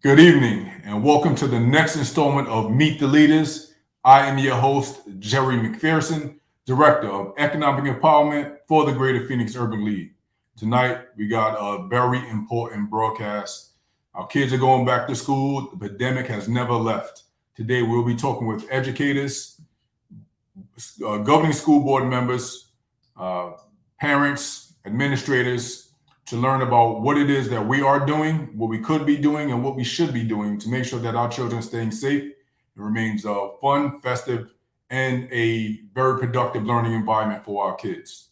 Good evening, and welcome to the next installment of Meet the Leaders. I am your host, Jerry McPherson, Director of Economic Empowerment for the Greater Phoenix Urban League. Tonight, we got a very important broadcast. Our kids are going back to school. The pandemic has never left. Today, we'll be talking with educators, governing school board members, parents, administrators, to learn about what it is that we are doing, what we could be doing, and what we should be doing to make sure that our children are staying safe. It remains a fun, festive, and a very productive learning environment for our kids.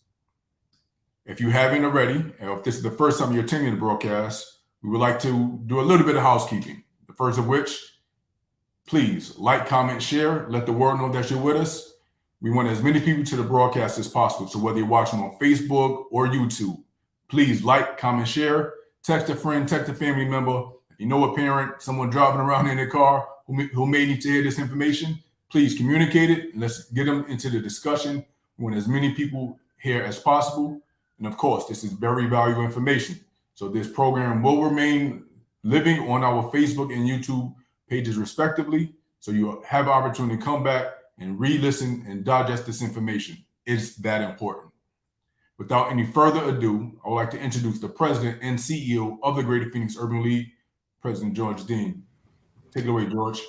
If you haven't already, or if this is the first time you're attending the broadcast, we would like to do a little bit of housekeeping. The first of which, please like, comment, share, let the world know that you're with us. We want as many people to the broadcast as possible. So whether you're watching on Facebook or YouTube, please like, comment, share, text a friend, text a family member. If you know a parent, someone driving around in their car who may need to hear this information, please communicate it. And let's get them into the discussion. We want as many people here as possible. And of course, this is very valuable information. So this program will remain living on our Facebook and YouTube pages respectively. So you have an opportunity to come back and re-listen and digest this information. It's that important. Without any further ado, I would like to introduce the president and CEO of the Greater Phoenix Urban League, President George Dean. Take it away, George.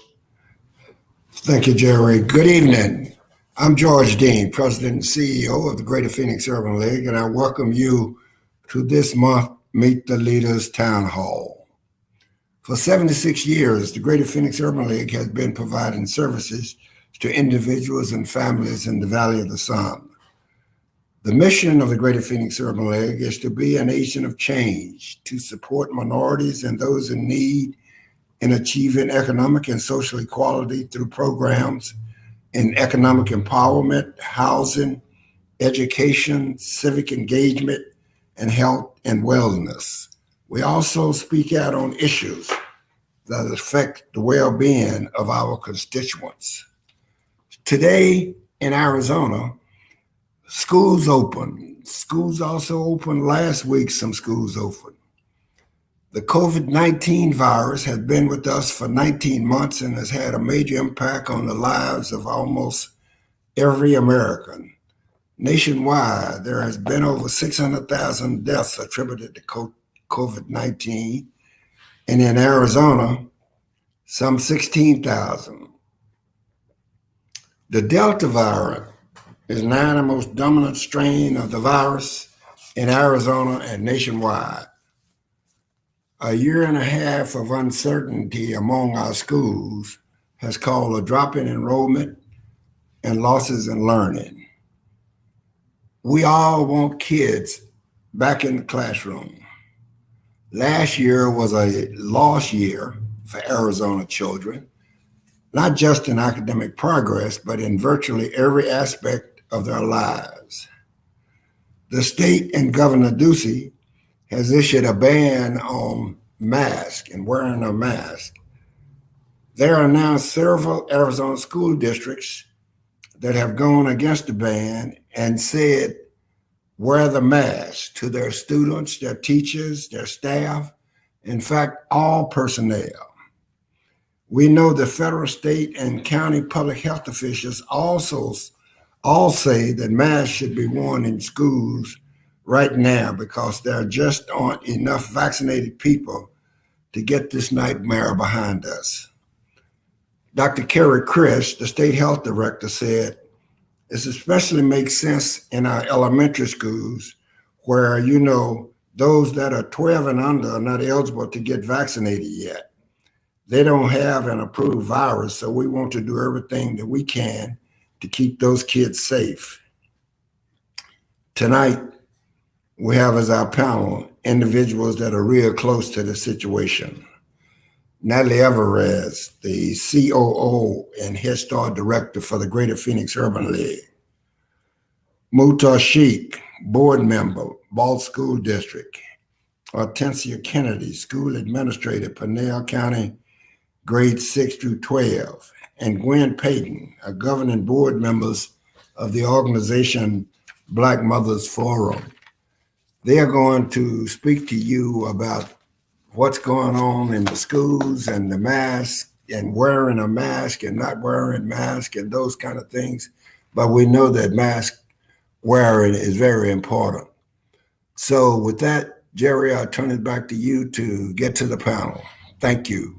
Thank you, Jerry. Good evening. I'm George Dean, president and CEO of the Greater Phoenix Urban League, and I welcome you to this month Meet the Leaders Town Hall. For 76 years, the Greater Phoenix Urban League has been providing services to individuals and families in the Valley of the Sun. The mission of the Greater Phoenix Urban League is to be an agent of change, to support minorities and those in need in achieving economic and social equality through programs in economic empowerment, housing, education, civic engagement, and health and wellness. We also speak out on issues that affect the well-being of our constituents. Today in Arizona, schools open. Schools also opened last week, some schools opened. The COVID-19 virus has been with us for 19 months and has had a major impact on the lives of almost every American. Nationwide, there has been over 600,000 deaths attributed to COVID-19, and in Arizona, some 16,000. The Delta variant is now the most dominant strain of the virus in Arizona and nationwide. A year and a half of uncertainty among our schools has caused a drop in enrollment and losses in learning. We all want kids back in the classroom. Last year was a lost year for Arizona children, not just in academic progress, but in virtually every aspect of their lives. The state and Governor Ducey has issued a ban on masks and wearing a mask. There are now several Arizona school districts that have gone against the ban and said, wear the mask to their students, their teachers, their staff, in fact, all personnel. We know the federal, state, and county public health officials also all say that masks should be worn in schools right now because there just aren't enough vaccinated people to get this nightmare behind us. Dr. Kerry Chris, the state health director, said, this especially makes sense in our elementary schools where, those that are 12 and under are not eligible to get vaccinated yet. They don't have an approved virus, so we want to do everything that we can to keep those kids safe. Tonight, we have as our panel individuals that are real close to the situation. Natalie Alvarez, the COO and Head Start Director for the Greater Phoenix Urban League. Mutar Sheik, Board Member, Balt School District. Hortensia Kennedy, School Administrator, Pinal County, grades 6 through 12. And Gwen Payton, a governing board members of the organization Black Mothers Forum. They are going to speak to you about what's going on in the schools and the mask and wearing a mask and not wearing mask and those kind of things. But we know that mask wearing is very important. So with that, Jerry, I'll turn it back to you to get to the panel. Thank you.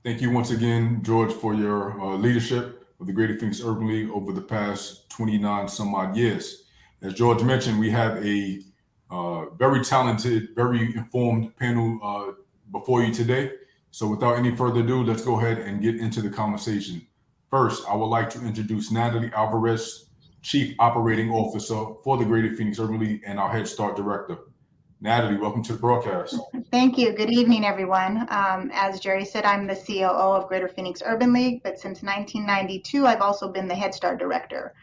Thank you once again, George, for your leadership of the Greater Phoenix Urban League over the past 29 some odd years. As George mentioned, we have a very talented, very informed panel before you today. So without any further ado, let's go ahead and get into the conversation. First, I would like to introduce Natalie Alvarez, Chief Operating Officer for the Greater Phoenix Urban League and our Head Start Director. Natalie, welcome to the broadcast. Thank you. Good evening, everyone. As Jerry said, I'm the COO of Greater Phoenix Urban League, but since 1992, I've also been the Head Start Director.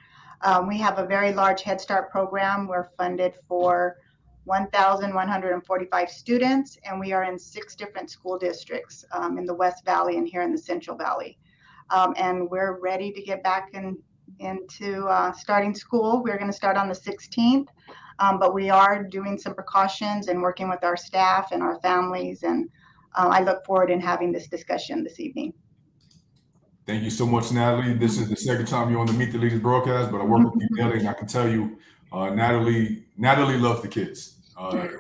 We have a very large Head Start program. We're funded for 1,145 students, and we are in 6 different school districts in the West Valley and here in the Central Valley. And we're ready to get back into starting school. We're going to start on the 16th. But we are doing some precautions and working with our staff and our families. And I look forward in having this discussion this evening. Thank you so much, Natalie. This is the second time you're on the Meet the Leaders broadcast, but I work with you daily, and I can tell you, Natalie loves the kids.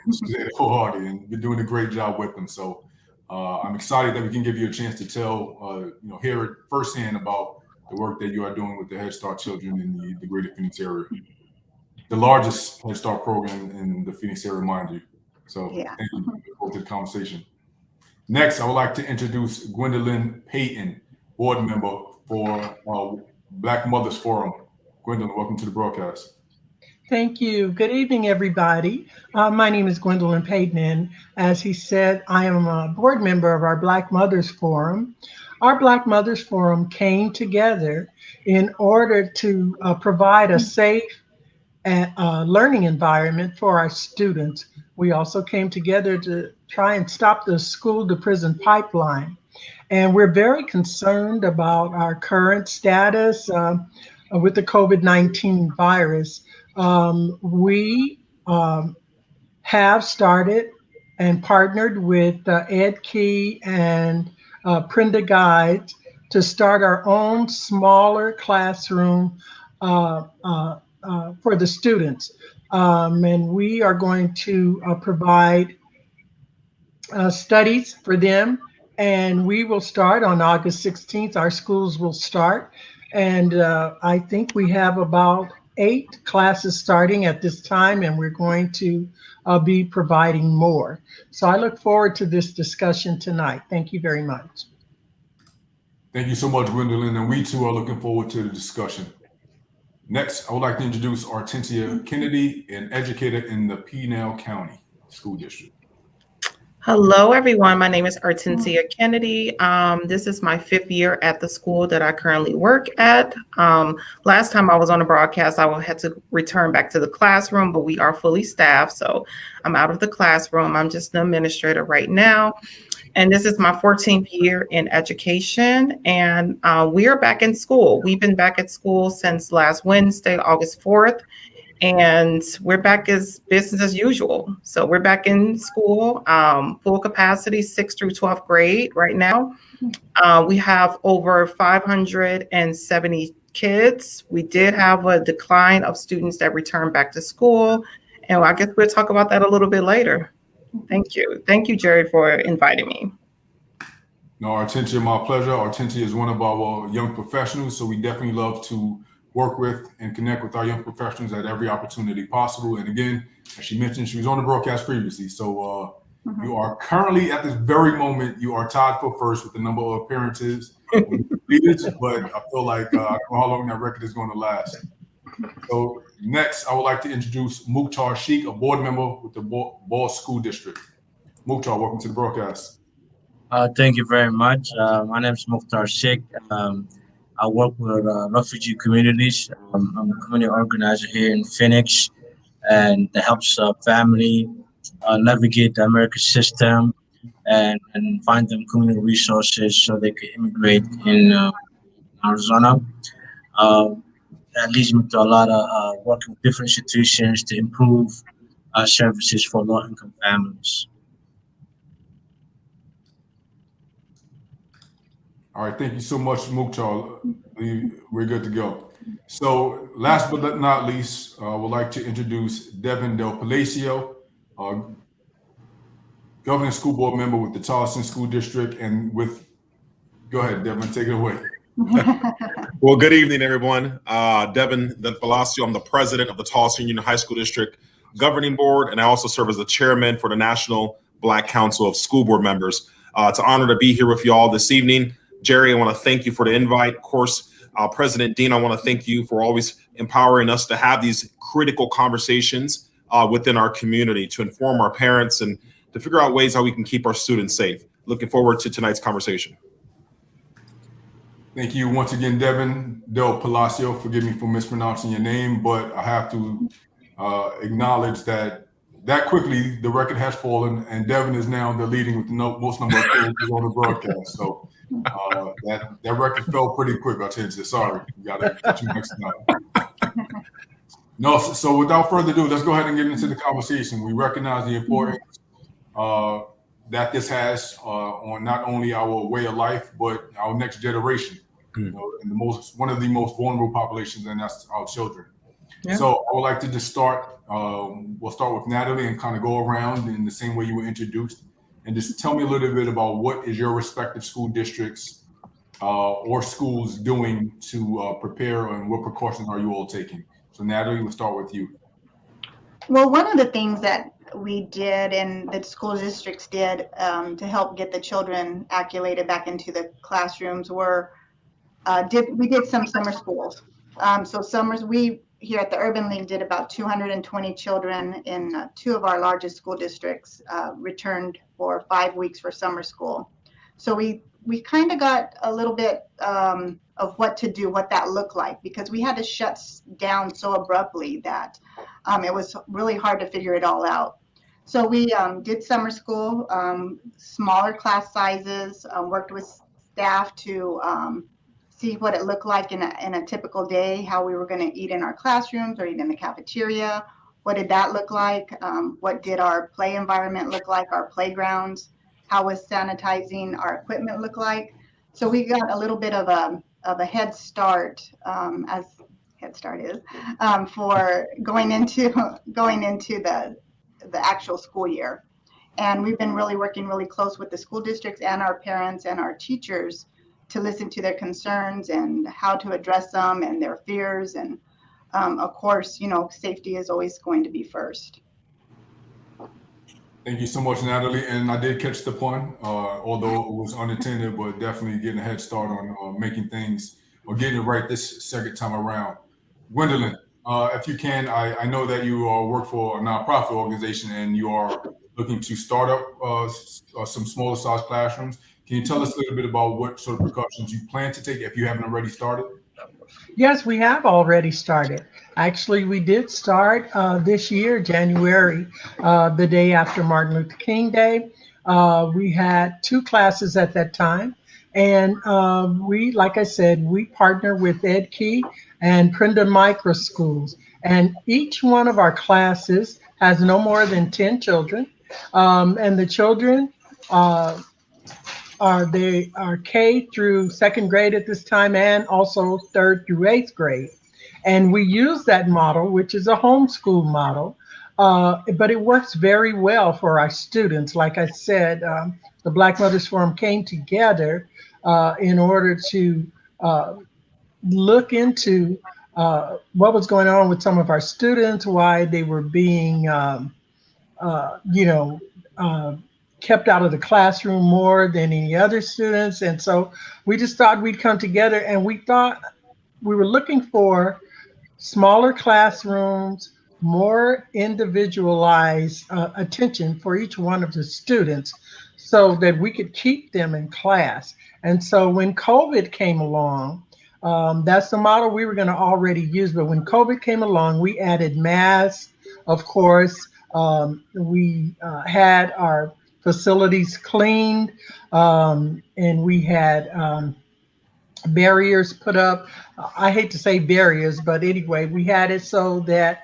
She's wholehearted, and you're doing a great job with them. So I'm excited that we can give you a chance to tell, hear it firsthand about the work that you are doing with the Head Start children in the Greater Phoenix area. The largest Head Start program in the Phoenix area, mind you. So Yeah. thank you. Look forward to the conversation. Next, I would like to introduce Gwendolyn Payton, board member for Black Mothers Forum. Gwendolyn, welcome to the broadcast. Thank you. Good evening, everybody. My name is Gwendolyn Payton, and as he said, I am a board member of our Black Mothers Forum. Our Black Mothers Forum came together in order to provide a safe learning environment for our students. We also came together to try and stop the school to prison pipeline. And we're very concerned about our current status with the COVID-19 virus. We have started and partnered with Ed Key and Prenda Guides to start our own smaller classroom for the students. And we are going to provide studies for them. And we will start on August 16th. Our schools will start. And I think we have about 8 classes starting at this time, and we're going to be providing more. So I look forward to this discussion tonight. Thank you very much. Thank you so much, Gwendolyn, and we too are looking forward to the discussion. Next, I would like to introduce Artensia Kennedy, an educator in the Pinal County School District. Hello, everyone. My name is Artensia Kennedy. This is my 5th year at the school that I currently work at. Last time I was on a broadcast, I had to return back to the classroom, but we are fully staffed, so I'm out of the classroom. I'm just an administrator right now. And this is my 14th year in education, and we are back in school. We've been back at school since last Wednesday, August 4th. And we're back as business as usual. So we're back in school, full capacity, 6th through 12th grade right now. We have over 570 kids. We did have a decline of students that returned back to school. And I guess we'll talk about that a little bit later. Thank you. Thank you, Jerry, for inviting me. No, Artensia, my pleasure. Artensia is one of our young professionals, so we definitely love to work with and connect with our young professionals at every opportunity possible. And again, as she mentioned, she was on the broadcast previously. So you are currently at this very moment, you are tied for first with the number of appearances. But I feel like I don't know how long that record is going to last. So next, I would like to introduce Mukhtar Sheikh, a board member with the Ball School District. Mukhtar, welcome to the broadcast. Thank you very much. My name is Mukhtar Sheikh. I work with refugee communities. I'm a community organizer here in Phoenix, and that helps family navigate the American system and find them community resources so they can immigrate in Arizona. That leads me to a lot of working with different institutions to improve services for low-income families. All right, thank you so much, Mukhtar. We're good to go. So, last but not least, would like to introduce Devin Del Palacio, uh, governing school board member with the Charleston School District, and with. Go ahead, Devin, take it away. Well, good evening, everyone. Devin Del Palacio. I'm the president of the Charleston Union High School District Governing Board, and I also serve as the chairman for the National Black Council of School Board Members. It's an honor to be here with you all this evening. Jerry, I want to thank you for the invite. Of course, President Dean, I want to thank you for always empowering us to have these critical conversations within our community to inform our parents and to figure out ways how we can keep our students safe. Looking forward to tonight's conversation. Thank you once again, Devin Del Palacio. Forgive me for mispronouncing your name, but I have to acknowledge that quickly the record has fallen, and Devin is now the leading with the most number of appearances on the broadcast. So that record fell pretty quick. I'll tell you. Sorry, we got to get you next time. No, so without further ado, let's go ahead and get into the conversation. We recognize the importance that this has on not only our way of life, but our next generation. You know, and one of the most vulnerable populations, and that's our children. Yeah. So I would like to just start. We'll start with Natalie and kind of go around in the same way you were introduced, and just tell me a little bit about what is your respective school districts or schools doing to prepare, and what precautions are you all taking? So Natalie, we'll start with you. Well, one of the things that we did and the school districts did to help get the children acclimated back into the classrooms were we did some summer schools. So summers, we here at the Urban League did about 220 children in two of our largest school districts returned for 5 weeks for summer school. So we kind of got a little bit of what to do, what that looked like, because we had to shut down so abruptly that it was really hard to figure it all out. So we did summer school, smaller class sizes, worked with staff to see what it looked like in a typical day, how we were going to eat in our classrooms or eat in the cafeteria. What did that look like? What did our play environment look like, our playgrounds? How was sanitizing our equipment look like? So we got a little bit of a head start, as Head Start is, for going into the actual school year. And we've been really working really close with the school districts and our parents and our teachers to listen to their concerns and how to address them and their fears. And of course, you know, safety is always going to be first. Thank you so much, Natalie. And I did catch the pun, although it was unintended, but definitely getting a head start on making things or getting it right this second time around. Gwendolyn, if you can, I know that you work for a nonprofit organization and you are looking to start up some smaller size classrooms. Can you tell us a little bit about what sort of precautions you plan to take if you haven't already started? Yes, we have already started. Actually, we did start this year, January, the day after Martin Luther King Day. We had 2 classes at that time. And like I said, we partner with EdKey and Prenda Micro Schools. And each one of our classes has no more than 10 children. And the children they are K through 2nd grade at this time, and also 3rd through 8th grade. And we use that model, which is a homeschool model, but it works very well for our students. Like I said, the Black Mothers Forum came together in order to look into what was going on with some of our students, why they were being, kept out of the classroom more than any other students. And so we just thought we'd come together, and we thought we were looking for smaller classrooms, more individualized attention for each one of the students so that we could keep them in class. And so when COVID came along, that's the model we were going to already use. But when COVID came along, we added masks, of course. We had our facilities cleaned, and we had barriers put up. I hate to say barriers, but anyway, we had it so that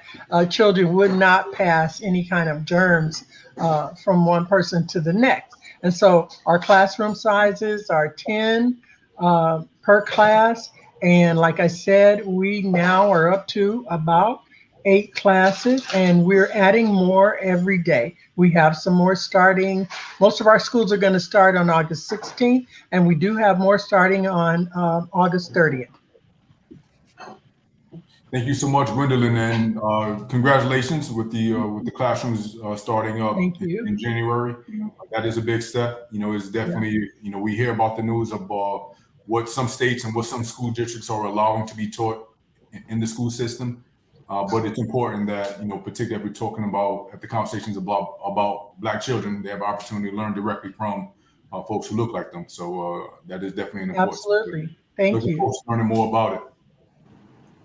children would not pass any kind of germs from one person to the next. And so our classroom sizes are 10 per class. And like I said, we now are up to about 8 classes, and we're adding more every day. We have some more starting. Most of our schools are going to start on August 16th, and we do have more starting on August 30th. Thank you so much, Gwendolyn, and congratulations with the classrooms starting up Thank you. in January. That is a big step. It's definitely, we hear about the news of what some states and what some school districts are allowing to be taught in the school system. But it's important that, particularly if we're talking about, if the conversations about Black children, they have an opportunity to learn directly from folks who look like them. So that is definitely an important Absolutely. step. Thank Looking you. forward to learning more about it.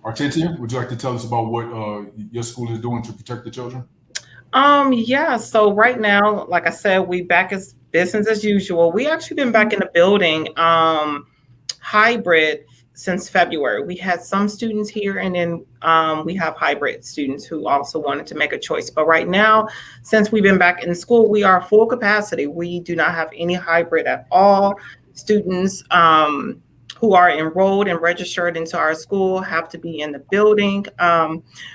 Artentia, would you like to tell us about what your school is doing to protect the children? Yeah, so right now, like I said, we back as business as usual. We actually been back in the building hybrid since February. We had some students here, and then we have hybrid students who also wanted to make a choice. But right now, since we've been back in school, we are full capacity. We do not have any hybrid at all. Students who are enrolled and registered into our school have to be in the building.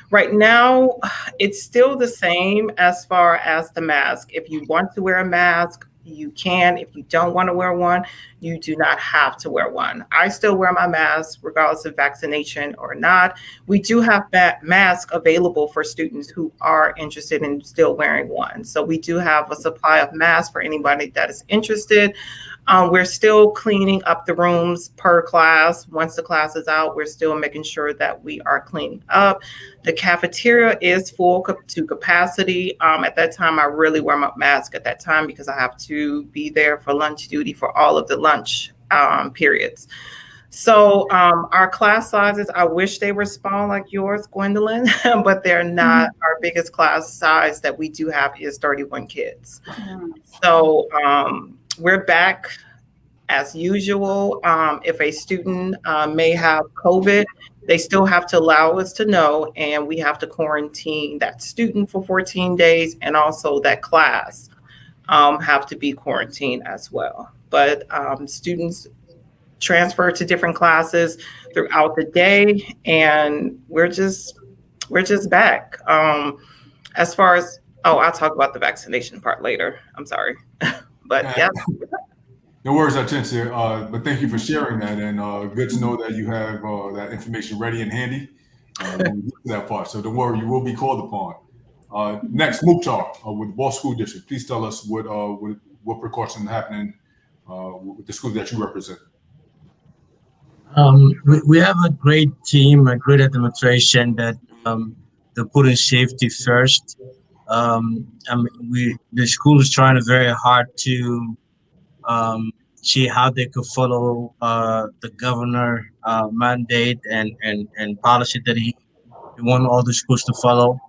Right now, it's still the same as far as the mask. If you want to wear a mask, you can. If you don't want to wear one, you do not have to wear one. I still wear my mask regardless of vaccination or not. We do have masks available for students who are interested in still wearing one. So we do have a supply of masks for anybody that is interested. We're still cleaning up the rooms per class. Once the class is out, we're still making sure that we are cleaning up. The cafeteria is full to capacity. At that time, I really wear my mask at that time because I have to be there for lunch duty for all of the lunch periods. So our class sizes, I wish they were small like yours, Gwendolyn, but they're not. Our biggest class size that we do have is 31 kids. So we're back as usual. If a student may have COVID, they still have to allow us to know, and we have to quarantine that student for 14 days, and also that class have to be quarantined as well. But students transfer to different classes throughout the day, and we're just back. As far as I'll talk about the vaccination part later. I'm sorry. But yeah. No worries, Artentia. But thank you for sharing that, and good to know that you have that information ready and handy when we get to that part. So don't worry, you will be called upon. Next, Mukhtar with the Ball School District. Please tell us what precautions are happening with the school that you represent. We have a great team, a great administration that they're putting safety first. The school is trying very hard to see how they could follow the governor mandate and policy that he want all the schools to follow.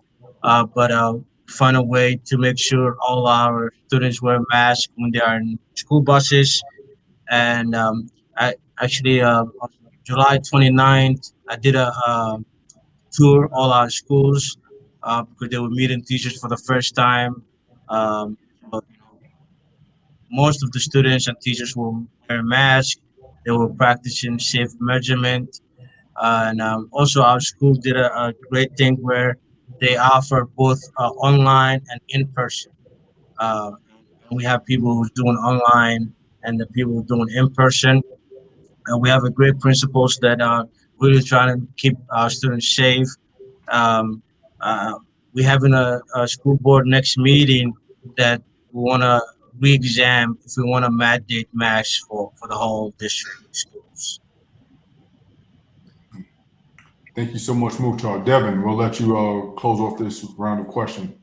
But find a way to make sure all our students wear masks when they are in school buses. And I actually on July 29th, I did a tour all our schools because they were meeting teachers for the first time. So, most of the students and teachers were wearing masks. They were practicing safe measurement. And also our school did a great thing where they offer both online and in person. Uh, and we have people who's doing online and the people who doing in person. And we have a great principals that are really trying to keep our students safe. Um, uh, we having a school board next meeting that we want to re-exam if we want to mandate masks for the whole district schools. Thank you so much, Mukhtar. Devin, we'll let you close off this round of questions.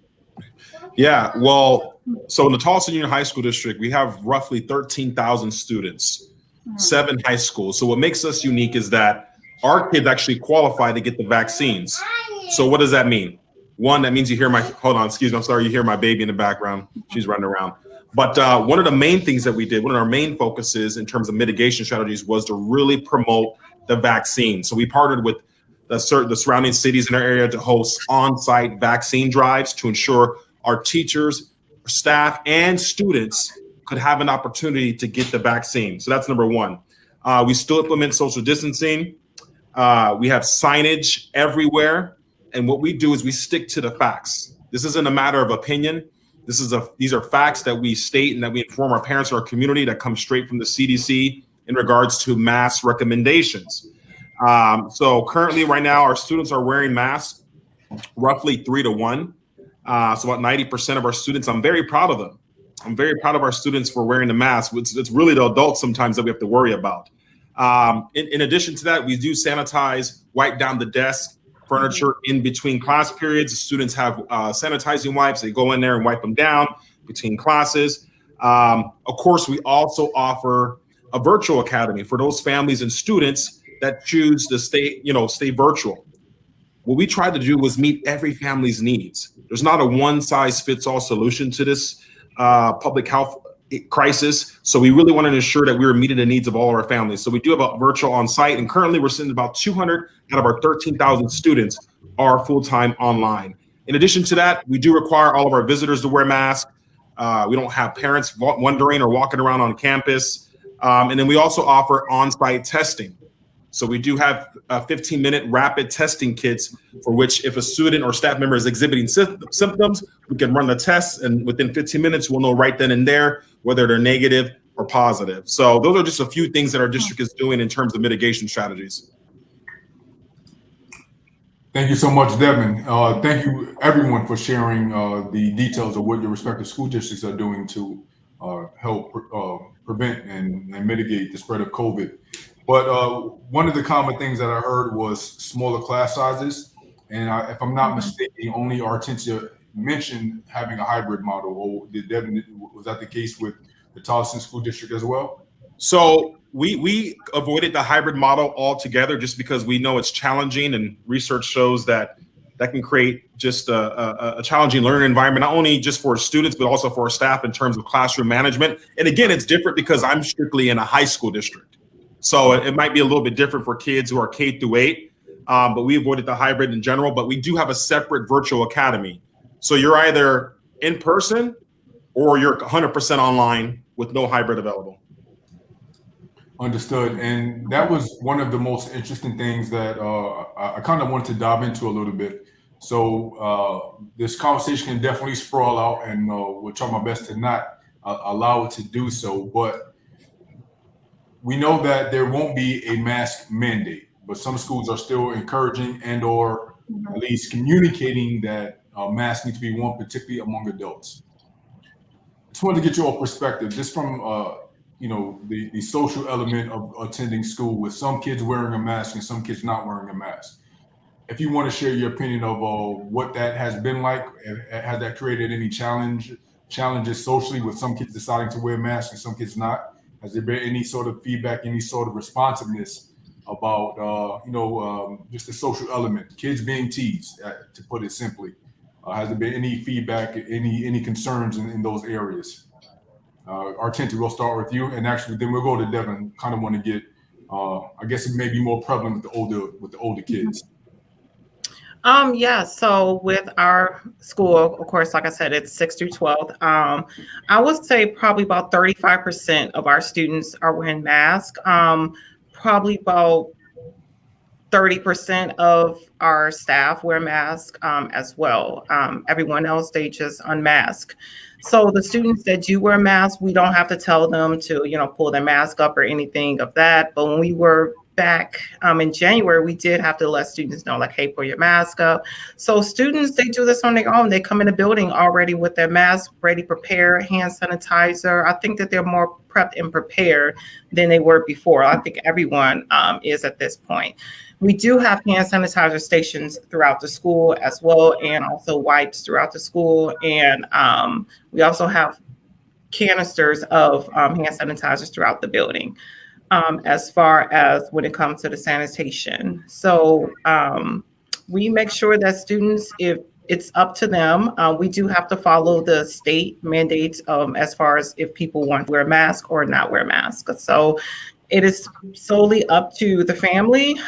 Yeah, well, so in the Tulsa Union High School District, we have roughly 13,000 students, 7 high schools. So what makes us unique is that our kids actually qualify to get the vaccines. So what does that mean? One, that means you hear hold on, excuse me, I'm sorry, you hear my baby in the background. She's running around. But one of the main things that we did, one of our main focuses in terms of mitigation strategies was to really promote the vaccine. So we partnered with the surrounding cities in our area to host on-site vaccine drives to ensure our teachers, staff, and students could have an opportunity to get the vaccine. So that's number one. We still implement social distancing. We have signage everywhere. And what we do is we stick to the facts. This isn't a matter of opinion. These are facts that we state and that we inform our parents and our community that come straight from the CDC in regards to mask recommendations. So currently right now, our students are wearing masks roughly 3-to-1. So about 90% of our students, I'm very proud of them. I'm very proud of our students for wearing the mask. It's really the adults sometimes that we have to worry about. In addition to that, we do sanitize, wipe down the desk, furniture in between class periods. The students have sanitizing wipes. They go in there and wipe them down between classes. Of course, we also offer a virtual academy for those families and students that choose to stay virtual. What we tried to do was meet every family's needs. There's not a one-size-fits-all solution to this public health crisis. So we really wanted to ensure that we were meeting the needs of all of our families. So we do have a virtual on-site, and currently we're sending about 200 out of our 13,000 students are full-time online. In addition to that, we do require all of our visitors to wear masks. We don't have parents wandering or walking around on campus. And then we also offer on-site testing. So we do have 15-minute rapid testing kits for which if a student or staff member is exhibiting symptoms, we can run the tests, and within 15 minutes, we'll know right then and there whether they're negative or positive. So those are just a few things that our district is doing in terms of mitigation strategies. Thank you so much, Devin. Thank you, everyone, for sharing the details of what your respective school districts are doing to help prevent and mitigate the spread of COVID. But one of the common things that I heard was smaller class sizes. And if I'm not mistaken, only Hortensia mentioned having a hybrid model. Or was that the case with the Towson School District as well? So we avoided the hybrid model altogether just because we know it's challenging, and research shows that can create just a challenging learning environment, not only just for students, but also for our staff in terms of classroom management. And again, it's different because I'm strictly in a high school district. So it might be a little bit different for kids who are K-8, but we avoided the hybrid in general. But we do have a separate virtual academy. So you're either in person or you're 100% online with no hybrid available. Understood. And that was one of the most interesting things that I kind of wanted to dive into a little bit. So this conversation can definitely sprawl out, and we'll try my best to not allow it to do so. But we know that there won't be a mask mandate, but some schools are still encouraging and or at least communicating that masks need to be worn, particularly among adults. I just wanted to get your perspective, just from the social element of attending school, with some kids wearing a mask and some kids not wearing a mask. If you want to share your opinion of what that has been like, has that created any challenges socially with some kids deciding to wear masks and some kids not? Has there been any sort of feedback, any sort of responsiveness about, just the social element, kids being teased, to put it simply? Has there been any feedback, any concerns in those areas? Hortensia, we'll start with you, and actually then we'll go to Devin. Kind of want to get, I guess it may be more prevalent with the older kids. Yeah, so with our school, of course, like I said, it's 6th through 12th. I would say probably about 35% of our students are wearing masks. Probably about 30% of our staff wear masks as well. Everyone else, they just unmask. So the students that do wear masks, we don't have to tell them to, pull their mask up or anything of that. But when we were back in January, we did have to let students know, like, hey, pull your mask up. So students, they do this on their own. They come in the building already with their mask ready, prepared, hand sanitizer. I think that they're more prepped and prepared than they were before. I think everyone is at this point. We do have hand sanitizer stations throughout the school as well, and also wipes throughout the school. And we also have canisters of hand sanitizers throughout the building. As far as when it comes to the sanitation. So we make sure that students, if it's up to them, we do have to follow the state mandates as far as if people want to wear a mask or not wear a mask. So it is solely up to the family.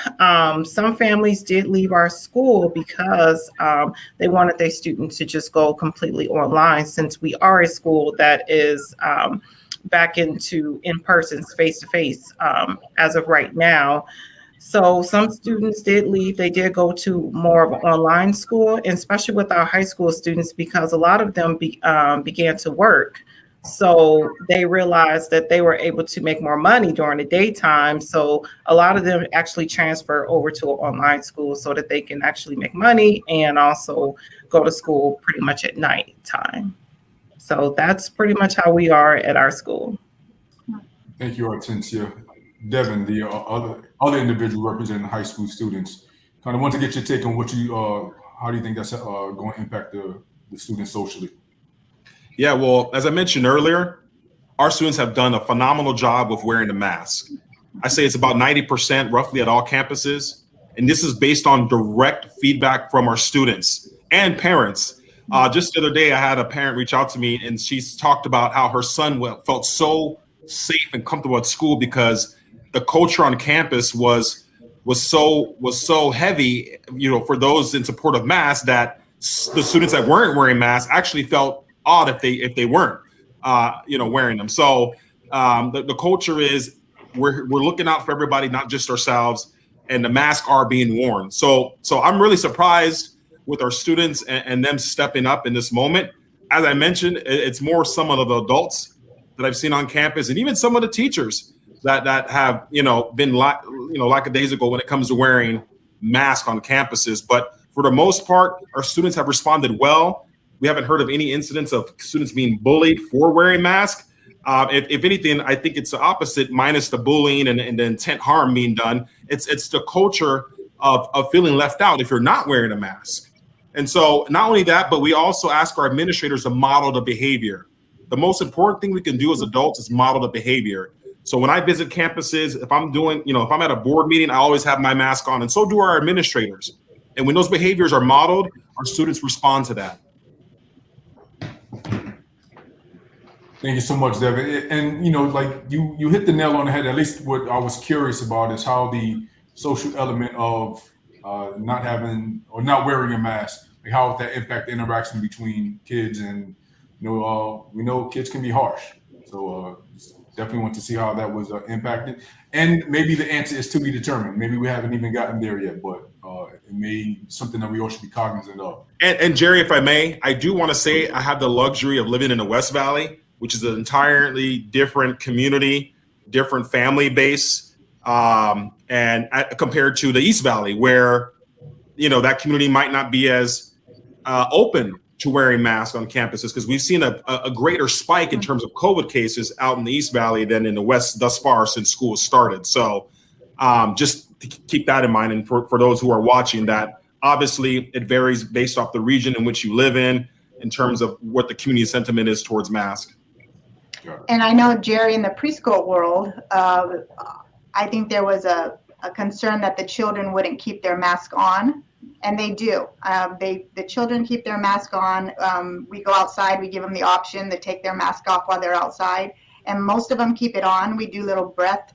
Some families did leave our school because they wanted their students to just go completely online, since we are a school that is back into in-person, face-to-face as of right now. So some students did leave. They did go to more of an online school, and especially with our high school students, because a lot of them began to work. So they realized that they were able to make more money during the daytime. So a lot of them actually transfer over to an online school so that they can actually make money and also go to school pretty much at night time. So that's pretty much how we are at our school. Thank you, Hortensia. Devin, the other individual representing high school students, kind of want to get your take on what you, how do you think that's going to impact the students socially? Yeah, well, as I mentioned earlier, our students have done a phenomenal job of wearing the mask. I say it's about 90% roughly at all campuses. And this is based on direct feedback from our students and parents. Just the other day, I had a parent reach out to me, and she's talked about how her son felt so safe and comfortable at school because the culture on campus was so heavy, for those in support of masks, that the students that weren't wearing masks actually felt odd if they weren't, wearing them. So the culture is we're looking out for everybody, not just ourselves, and the masks are being worn. So I'm really surprised with our students and them stepping up in this moment. As I mentioned, it's more some of the adults that I've seen on campus, and even some of the teachers that have been lackadaisical when it comes to wearing masks on campuses. But for the most part, our students have responded well. We haven't heard of any incidents of students being bullied for wearing masks. If anything, I think it's the opposite, minus the bullying and the intent harm being done. It's the culture of feeling left out if you're not wearing a mask. And so not only that, but we also ask our administrators to model the behavior. The most important thing we can do as adults is model the behavior. So when I visit campuses, if I'm at a board meeting, I always have my mask on, and so do our administrators. And when those behaviors are modeled, our students respond to that. Thank you so much, Devin. And you hit the nail on the head. At least what I was curious about is how the social element of not having or not wearing a mask, like how that impact the interaction between kids, and we know kids can be harsh. So definitely want to see how that was impacted. And maybe the answer is to be determined. Maybe we haven't even gotten there yet, but it may be something that we all should be cognizant of. And Jerry, if I may, I do want to say I have the luxury of living in the West Valley, which is an entirely different community, different family base, and compared to the East Valley, where that community might not be as open to wearing masks on campuses, because we've seen a greater spike in terms of COVID cases out in the East Valley than in the West thus far since school started. So just to keep that in mind, and for those who are watching, that obviously it varies based off the region in which you live in terms of what the community sentiment is towards masks. And I know, Jerry, in the preschool world, I think there was a concern that the children wouldn't keep their mask on, and they do. The children keep their mask on. We go outside, we give them the option to take their mask off while they're outside, and most of them keep it on. We do little breath,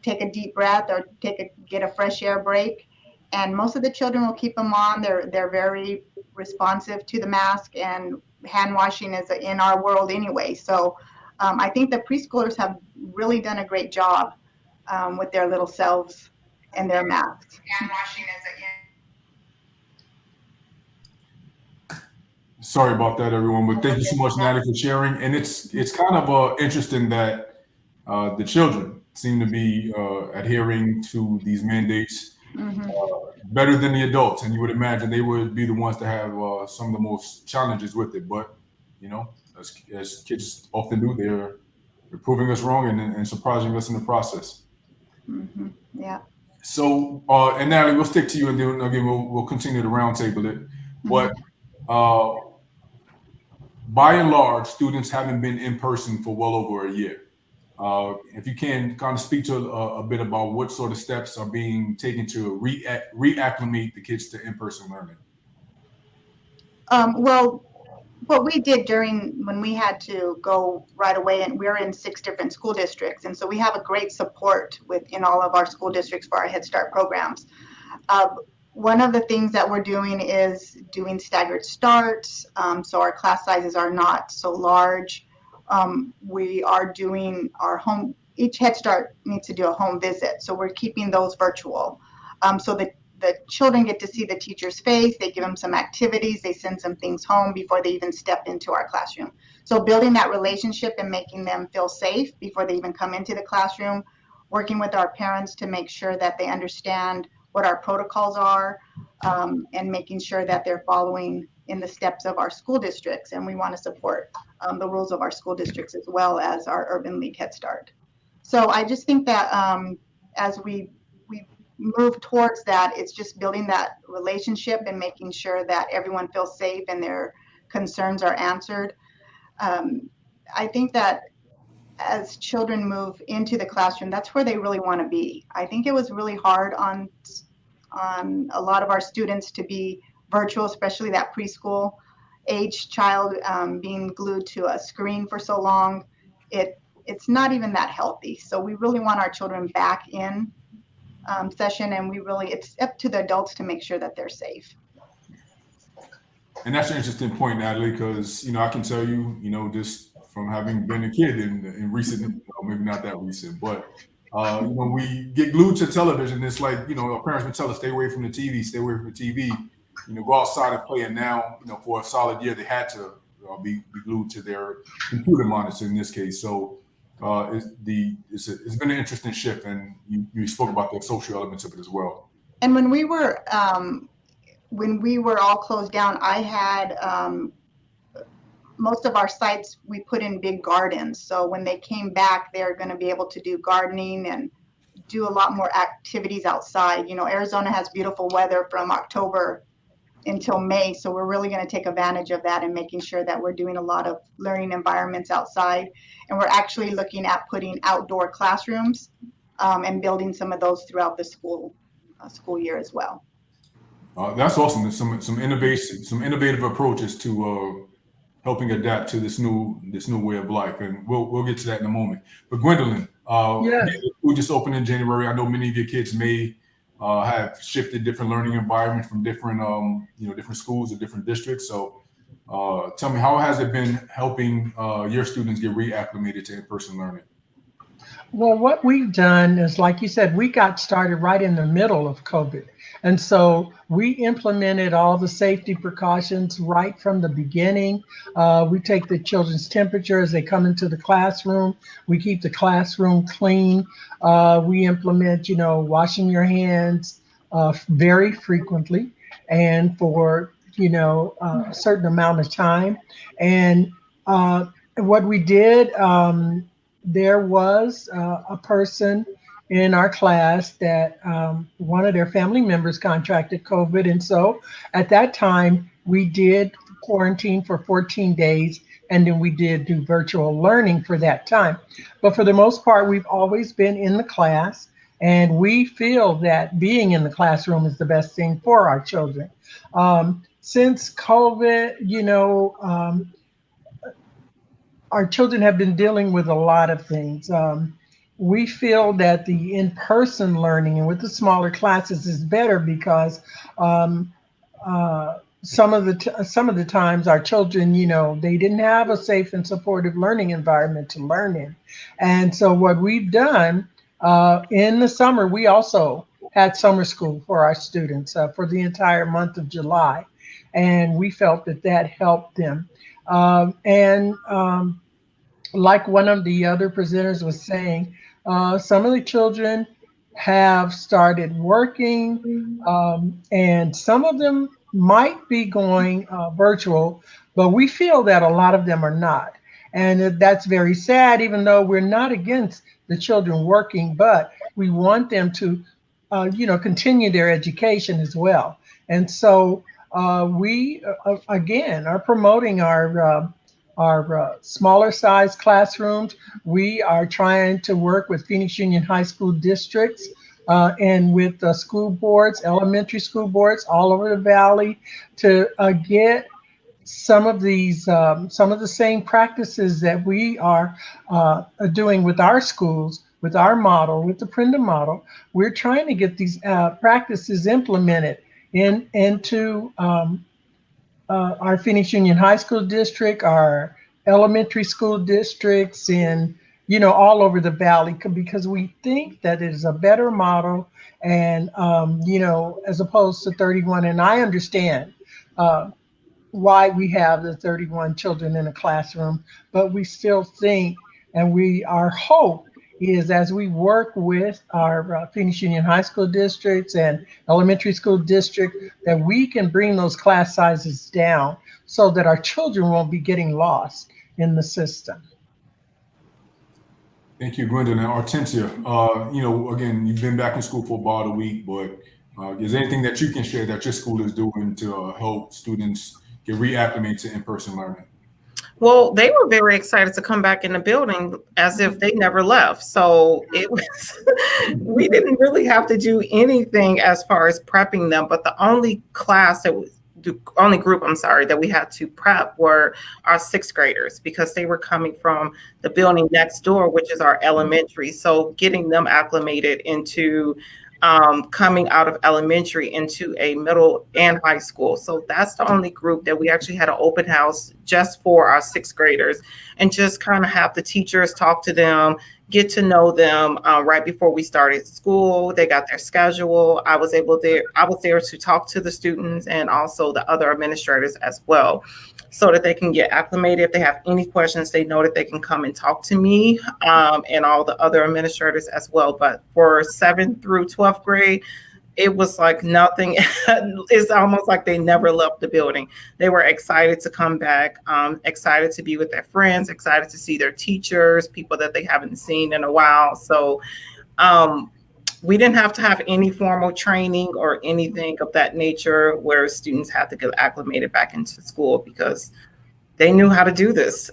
take a deep breath, or get a fresh air break, and most of the children will keep them on. They're very responsive to the mask, and hand washing is in our world anyway. So I think the preschoolers have really done a great job with their little selves and their masks. Hand washing is Sorry about that, everyone, but thank you so much, Natalie, for sharing. And it's kind of interesting that the children seem to be adhering to these mandates better than the adults, and you would imagine they would be the ones to have some of the most challenges with it. But as kids often do, they're proving us wrong and surprising us in the process. Mm-hmm. Yeah. So, and Natalie, we'll stick to you, and then again we'll continue to roundtable it. But by and large, students haven't been in person for well over a year. If you can kind of speak to a bit about what sort of steps are being taken to reacclimate the kids to in-person learning. Well, what we did when we had to go right away, and we're in 6 different school districts, and so we have a great support in all of our school districts for our Head Start programs. One of the things that we're doing is doing staggered starts, so our class sizes are not so large. We are doing our home, each Head Start needs to do a home visit. So we're keeping those virtual. So that the children get to see the teacher's face, they give them some activities, they send some things home before they even step into our classroom. So building that relationship and making them feel safe before they even come into the classroom, working with our parents to make sure that they understand what our protocols are, and making sure that they're following in the steps of our school districts. And we want to support the rules of our school districts as well as our Urban League Head Start. So I just think that as we move towards that, it's just building that relationship and making sure that everyone feels safe and their concerns are answered. I think that as children move into the classroom, that's where they really want to be. I think it was really hard on a lot of our students to be virtual, especially that preschool age child being glued to a screen for so long. It's not even that healthy. So we really want our children back in session, and it's up to the adults to make sure that they're safe. And that's an interesting point, Natalie, because I can tell you, just from having been a kid in recent, maybe not that recent, but we get glued to television. It's like our parents would tell us, stay away from the TV, stay away from the TV. Go outside and play. And now, for a solid year, they had to be glued to their computer monitor in this case. So it's been an interesting shift, and you spoke about the social elements of it as well. And when we were all closed down, I had most of our sites, we put in big gardens. So when they came back, they're going to be able to do gardening and do a lot more activities outside. Arizona has beautiful weather from October until May. So we're really going to take advantage of that and making sure that we're doing a lot of learning environments outside. And we're actually looking at putting outdoor classrooms and building some of those throughout the school year as well. That's awesome. There's some innovative approaches to helping adapt to this new way of life, and we'll get to that in a moment. But Gwendolyn, we just opened in January. I know many of your kids may have shifted different learning environments from different different schools or different districts. So tell me, how has it been helping your students get reacclimated to in-person learning? Well, what we've done is, like you said, we got started right in the middle of COVID. And so we implemented all the safety precautions right from the beginning. We take the children's temperature as they come into the classroom. We keep the classroom clean. We implement, washing your hands very frequently and for, a certain amount of time. And what we did, there was a person in our class that one of their family members contracted COVID. And so at that time, we did quarantine for 14 days, and then we did do virtual learning for that time. But for the most part, we've always been in the class, and we feel that being in the classroom is the best thing for our children. Since COVID, our children have been dealing with a lot of things. We feel that the in-person learning and with the smaller classes is better because some of the times our children, they didn't have a safe and supportive learning environment to learn in. And so what we've done in the summer, we also had summer school for our students for the entire month of July. And we felt that helped them. Like one of the other presenters was saying, some of the children have started working, and some of them might be going virtual, but we feel that a lot of them are not. And that's very sad, even though we're not against the children working, but we want them to, continue their education as well. And so we, again, are promoting our smaller size classrooms. We are trying to work with Phoenix Union High School districts and with school boards, elementary school boards all over the valley to get some of the same practices that we are doing with our schools, with our model, with the Prenda model. We're trying to get these practices implemented into our Phoenix Union High School district, our elementary school districts in, all over the valley, because we think that it is a better model, and as opposed to 31. And I understand uh, why we have the 31 children in a classroom, but we still think, and our hope is, as we work with our Phoenix Union High School districts and elementary school district, that we can bring those class sizes down so that our children won't be getting lost in the system. Thank you, Gwendolyn. And Hortensia, again, you've been back in school for about a week, but is there anything that you can share that your school is doing to help students get reacclimated to in-person learning? Well, they were very excited to come back in the building as if they never left. So it was, we didn't really have to do anything as far as prepping them. But the only group, I'm sorry, that we had to prep were our sixth graders, because they were coming from the building next door, which is our elementary. So getting them acclimated into coming out of elementary into a middle and high school. So that's the only group that we actually had an open house just for our sixth graders, and just kind of have the teachers talk to them, get to know them right before we started school. They got their schedule. I was there to talk to the students and also the other administrators as well, so that they can get acclimated. If they have any questions, they know that they can come and talk to me and all the other administrators as well. But for 7th through 12th grade, it was like nothing. It's almost like they never left the building. They were excited to come back, excited to be with their friends, excited to see their teachers, people that they haven't seen in a while. So we didn't have to have any formal training or anything of that nature where students had to get acclimated back into school, because they knew how to do this.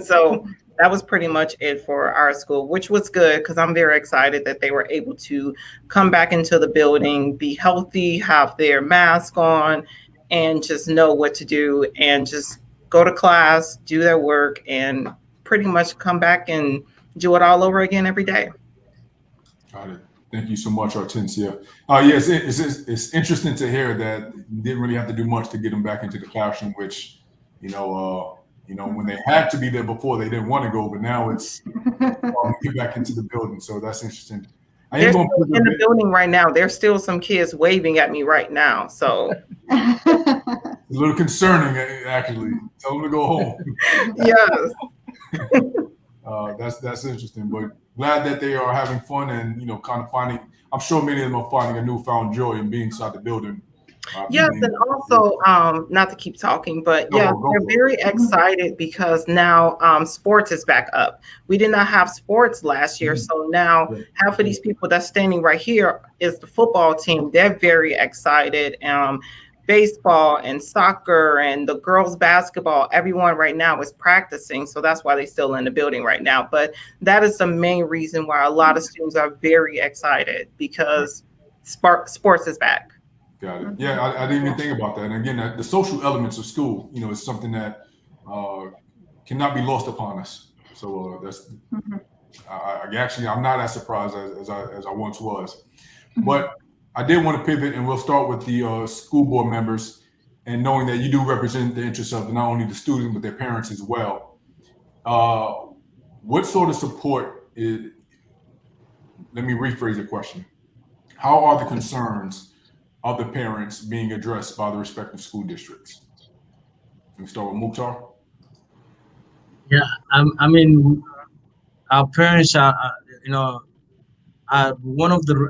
So that was pretty much it for our school, which was good, because I'm very excited that they were able to come back into the building, be healthy, have their mask on, and just know what to do, and just go to class, do their work, and pretty much come back and do it all over again every day. Got it. Thank you so much, Hortensia. Yes, it's interesting to hear that you didn't really have to do much to get them back into the classroom, which, when they had to be there before, they didn't want to go, but now it's get back into the building. So that's interesting. They're still in the building right now. There's still some kids waving at me right now. So it's a little concerning, actually. Tell them to go home. Yes. That's interesting, but glad that they are having fun and kind of finding. I'm sure many of them are finding a newfound joy in being inside the building. Yes, and also, not to keep talking, but yeah, they're very excited because now sports is back up. We did not have sports last year, so now half of these people that's standing right here is the football team. They're very excited. Baseball and soccer and the girls basketball, everyone right now is practicing. So that's why they're still in the building right now. But that is the main reason why a lot of students are very excited, because sports is back. Got it. Yeah, I didn't even think about that. And again, the social elements of school, is something that cannot be lost upon us. So that's I'm not as surprised as I once was. But I did want to pivot, and we'll start with the school board members, and knowing that you do represent the interests of not only the students but their parents as well. What sort of support is? Let me rephrase the question. How are the concerns of the parents being addressed by the respective school districts? Let me start with Mukhtar. Yeah, I mean, our parents are, one of the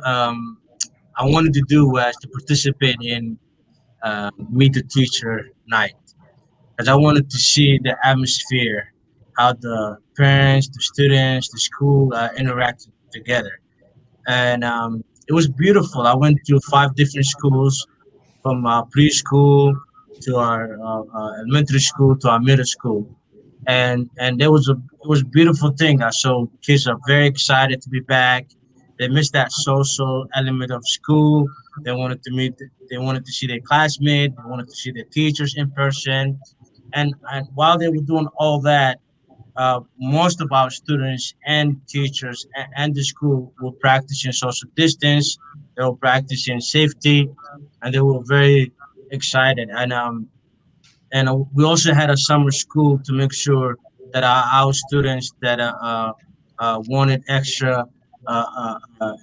I wanted to do was to participate in Meet the Teacher Night, because I wanted to see the atmosphere, how the parents, the students, the school interact together, and it was beautiful. I went to 5 different schools, from preschool to our elementary school to our middle school, and it was a beautiful thing. I saw kids are very excited to be back. They missed that social element of school. They wanted to meet. They wanted to see their classmates. They wanted to see their teachers in person. And while they were doing all that, most of our students and teachers and the school were practicing social distance. They were practicing safety, and they were very excited. And we also had a summer school to make sure that our students that wanted extra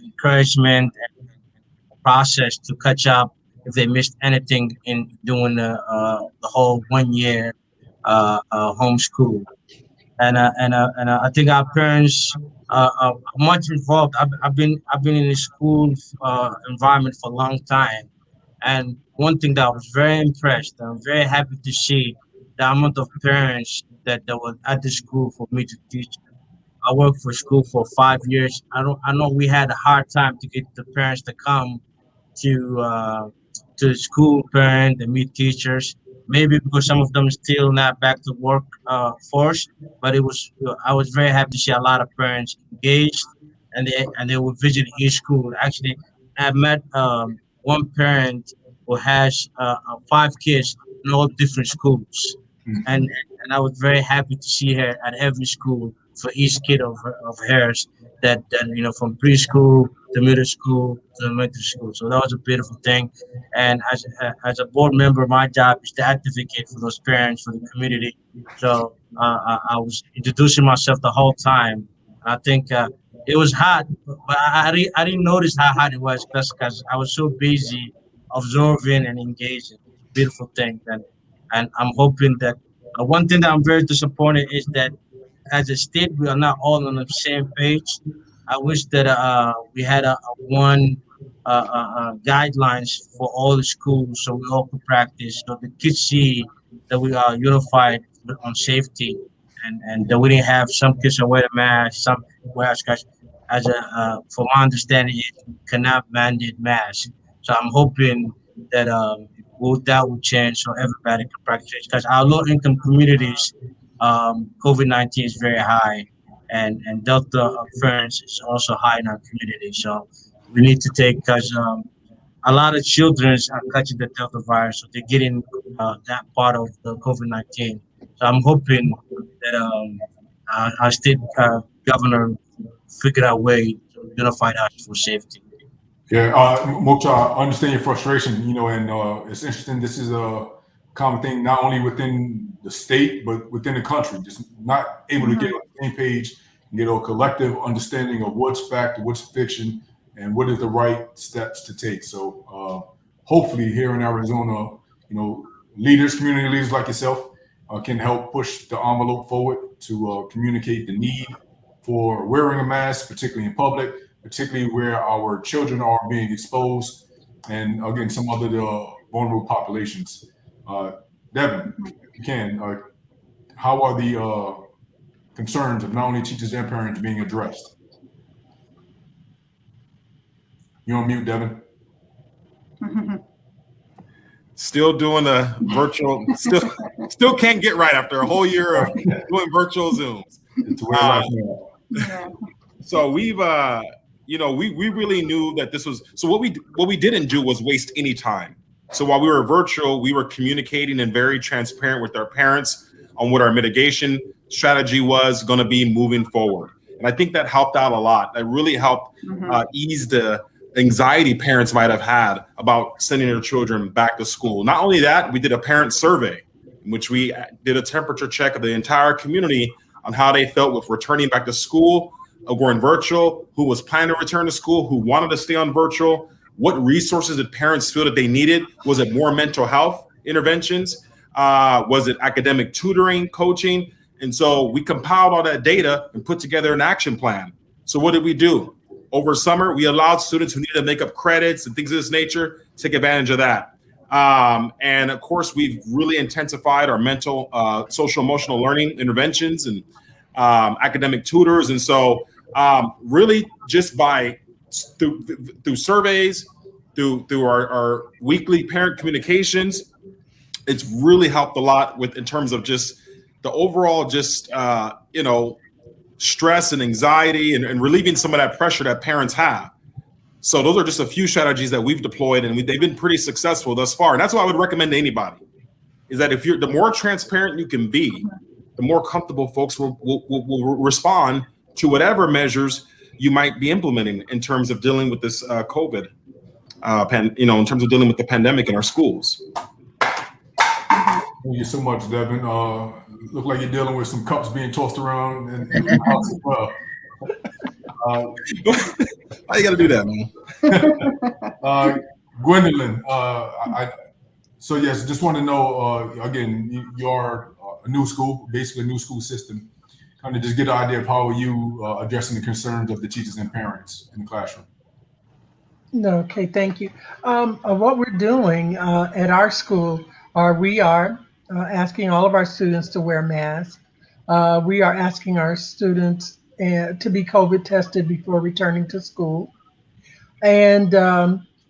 encouragement and process to catch up if they missed anything in doing the whole 1 year homeschool. And I think our parents are much involved. I've been in the school environment for a long time, and one thing that I was very impressed, I'm very happy to see the amount of parents that were at the school for me to teach. I worked for school for 5 years. I know we had a hard time to get the parents to come to uh, to school parent and meet teachers. Maybe because some of them still not back to work force, but it was I was very happy to see a lot of parents engaged, and they would visit each school. Actually, I met one parent who has 5 kids in all different schools, Mhm. and I was very happy to see her at every school for each kid of hers that from preschool to middle school to elementary school. So that was a beautiful thing. And as a board member, my job is to advocate for those parents, for the community. So I was introducing myself the whole time. I think it was hot, but I didn't notice how hot it was because I was so busy observing and engaging. It's a beautiful thing. And I'm hoping that one thing that I'm very disappointed is that as a state, we are not all on the same page. I wish that we had a one guidelines for all the schools so we all could practice, so the kids see that we are unified on safety, and that we didn't have some kids that wear a mask, some wear because as a from my understanding, it cannot mandate mask. So I'm hoping that that will change so everybody can practice because our low income communities COVID-19 is very high, and Delta occurrence is also high in our community. So we need to take because a lot of children are catching the Delta virus, so they're getting that part of the COVID-19. So I'm hoping that our state governor figure out a way to unify us for safety. Yeah, Mokta, I understand your frustration, and it's interesting. This is a common thing, not only within the state, but within the country, just not able to get on the same page and get a collective understanding of what's fact, what's fiction, and what is the right steps to take. So hopefully here in Arizona, leaders, community leaders like yourself can help push the envelope forward to communicate the need for wearing a mask, particularly in public, particularly where our children are being exposed, and again, some other vulnerable populations. Devin, if you can, how are the concerns of not only teachers and parents being addressed? You're on mute, Devin. Still doing a virtual, still can't get right after a whole year of doing virtual Zooms. It's a way of life now. Yeah. So we've we really knew that this was so what we didn't do was waste any time. So while we were virtual, we were communicating and very transparent with our parents on what our mitigation strategy was going to be moving forward. And I think that helped out a lot. That really helped ease the anxiety parents might have had about sending their children back to school. Not only that, we did a parent survey in which we did a temperature check of the entire community on how they felt with returning back to school, going virtual, who was planning to return to school, who wanted to stay on virtual, what resources did parents feel that they needed? Was it more mental health interventions? Was it academic tutoring, coaching? And so we compiled all that data and put together an action plan. So what did we do? Over summer, we allowed students who needed to make up credits and things of this nature take advantage of that. And of course, we've really intensified our mental, social, emotional learning interventions and academic tutors. And so really just through surveys, through our weekly parent communications, it's really helped a lot in terms of just the overall stress and anxiety and relieving some of that pressure that parents have. So those are just a few strategies that we've deployed, and they've been pretty successful thus far. And that's what I would recommend to anybody, is that the more transparent you can be, the more comfortable folks will respond to whatever measures you might be implementing in terms of dealing with this COVID, in terms of dealing with the pandemic in our schools. Thank you so much, Devin. Look like you're dealing with some cups being tossed around in the house as well. Why you got to do that, man? Gwendolyn, so yes, just want to know, again, you are a new school, basically a new school system. Kind of just get an idea of how are you addressing the concerns of the teachers and parents in the classroom. Okay, thank you. What we're doing at our school we are asking all of our students to wear masks. We are asking our students to be COVID tested before returning to school. And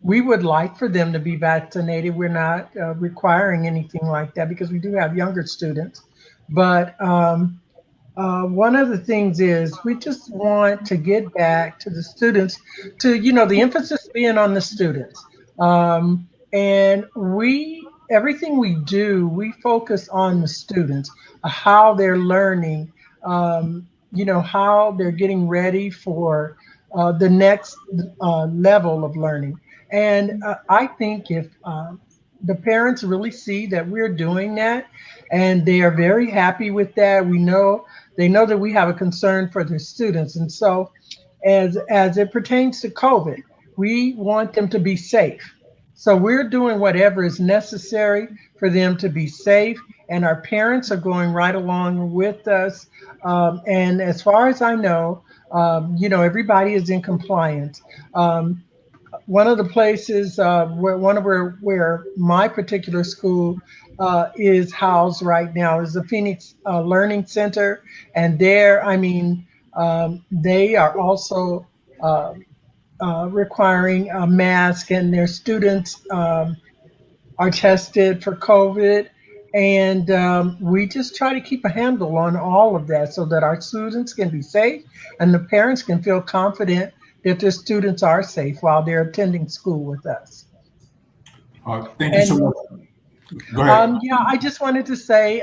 we would like for them to be vaccinated. We're not requiring anything like that because we do have younger students. But one of the things is we just want to get back to the students, to, the emphasis being on the students. And everything we do, we focus on the students, how they're learning, how they're getting ready for the next level of learning. And I think if the parents really see that we're doing that and they are very happy with that, they know that we have a concern for their students. And so as it pertains to COVID, we want them to be safe. So we're doing whatever is necessary for them to be safe. And our parents are going right along with us. And as far as I know, everybody is in compliance. One of the places where my particular school is housed right now is the Phoenix Learning Center, and there, they are also requiring a mask, and their students are tested for COVID. And we just try to keep a handle on all of that so that our students can be safe and the parents can feel confident that their students are safe while they're attending school with us. Thank you so much. Go ahead. Yeah, I just wanted to say,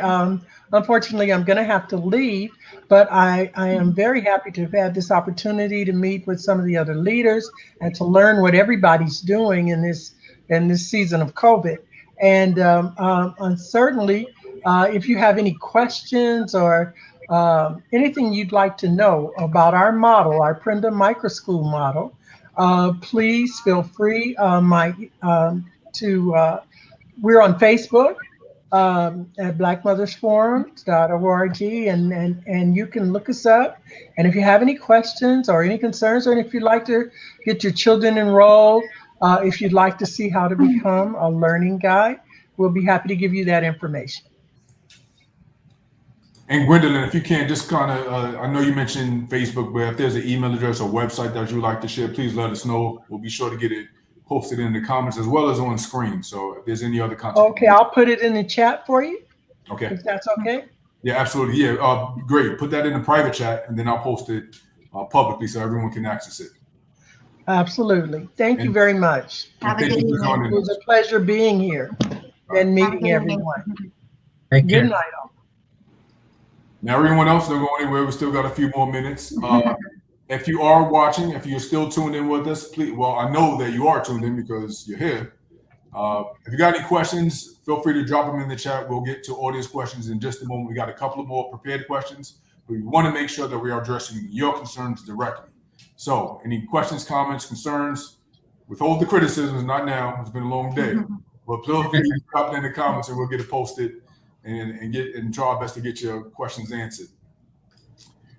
unfortunately, I'm going to have to leave, but I am very happy to have had this opportunity to meet with some of the other leaders and to learn what everybody's doing in this season of COVID. And certainly, if you have any questions or anything you'd like to know about our model, our Prenda Micro School model, please feel free to. We're on Facebook at blackmothersforum.org, and you can look us up. And if you have any questions or any concerns, or if you'd like to get your children enrolled, if you'd like to see how to become a learning guide, we'll be happy to give you that information. And Gwendolyn, if you can, just kind of, I know you mentioned Facebook, but if there's an email address or website that you'd like to share, please let us know. We'll be sure to get it posted in the comments as well as on screen. So if there's any other content. Okay, I'll put it in the chat for you. Okay. If that's okay. Yeah, absolutely. Yeah, great. Put that in the private chat and then I'll post it publicly so everyone can access it. Absolutely. Thank you very much. Have a good evening. It was a pleasure being here and meeting everyone. Good night, all. Now, everyone else, don't go anywhere. We still got a few more minutes. If you are watching, if you're still tuned in with us, please, well, I know that you are tuned in because you're here. If you got any questions, feel free to drop them in the chat. We'll get to audience questions in just a moment. We got a couple of more prepared questions, but we want to make sure that we are addressing your concerns directly. So any questions, comments, concerns, withhold the criticisms, not now. It's been a long day, but feel free to drop it in the comments and we'll get it posted and try our best to get your questions answered.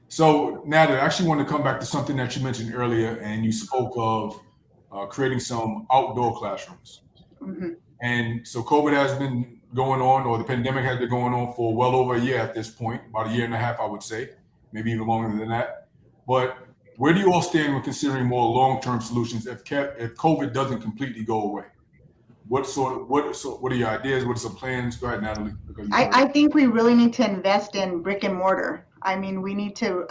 So Natalie, I actually want to come back to something that you mentioned earlier, and you spoke of creating some outdoor classrooms. Mm-hmm. And so COVID has been going on, or the pandemic has been going on for well over a year at this point, about a year and a half, I would say, maybe even longer than that. But where do you all stand with considering more long-term solutions if COVID doesn't completely go away? What are your ideas? What are some plans? Go ahead, Natalie. I think we really need to invest in brick and mortar. I mean, we need to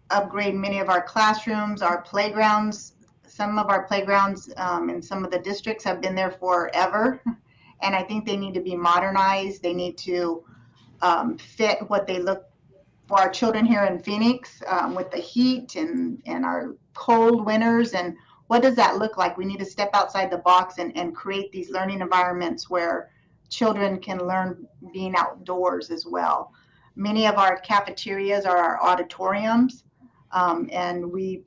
upgrade many of our classrooms, our playgrounds. Some of our playgrounds in some of the districts have been there forever. And I think they need to be modernized. They need to fit what they look for our children here in Phoenix with the heat and our cold winters. And what does that look like? We need to step outside the box and create these learning environments where children can learn being outdoors as well. Many of our cafeterias are our auditoriums, and we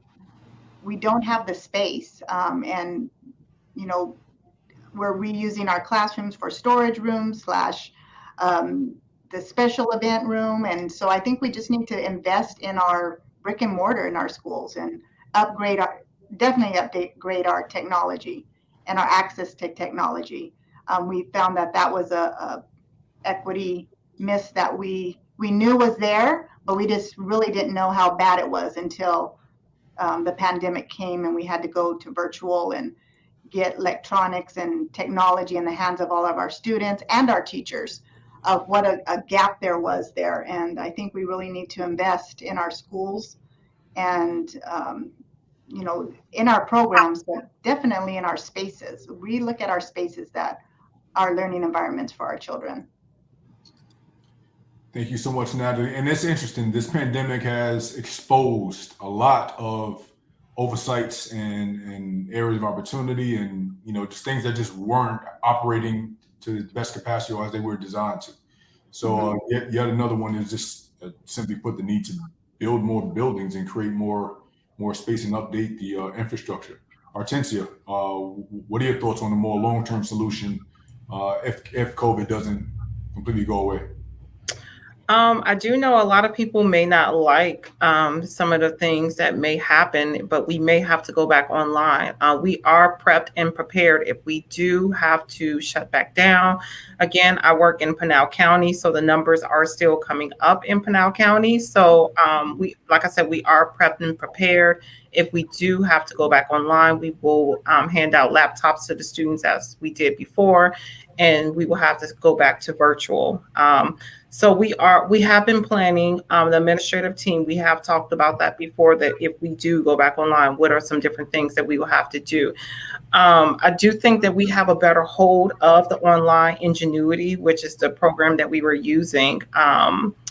don't have the space, and you know, we're reusing our classrooms for storage rooms slash the special event room. And so I think we just need to invest in our brick and mortar in our schools and upgrade our, definitely upgrade our technology and our access to technology. We found that that was a equity miss that we knew was there, but we just really didn't know how bad it was until the pandemic came and we had to go to virtual and get electronics and technology in the hands of all of our students and our teachers, of what a gap there was there. And I think we really need to invest in our schools and, you know, in our programs, but definitely in our spaces. We look at our spaces that are learning environments for our children. Thank you so much, Natalie. And it's interesting. This pandemic has exposed a lot of oversights and areas of opportunity, and just things that just weren't operating to the best capacity or as they were designed to. So yet another one is just simply put, the need to build more buildings and create more space and update the infrastructure. Hortensia, what are your thoughts on a more long-term solution if COVID doesn't completely go away? I do know a lot of people may not like some of the things that may happen, but we may have to go back online. We are prepped and prepared if we do have to shut back down. Again, I work in Pinal County, so the numbers are still coming up in Pinal County. So like I said, we are prepped and prepared. If we do have to go back online, we will hand out laptops to the students as we did before, and we will have to go back to virtual. So we have been planning, the administrative team, we have talked about that before, that if we do go back online, what are some different things that we will have to do? I do think that we have a better hold of the online Ingenuity, which is the program that we were using,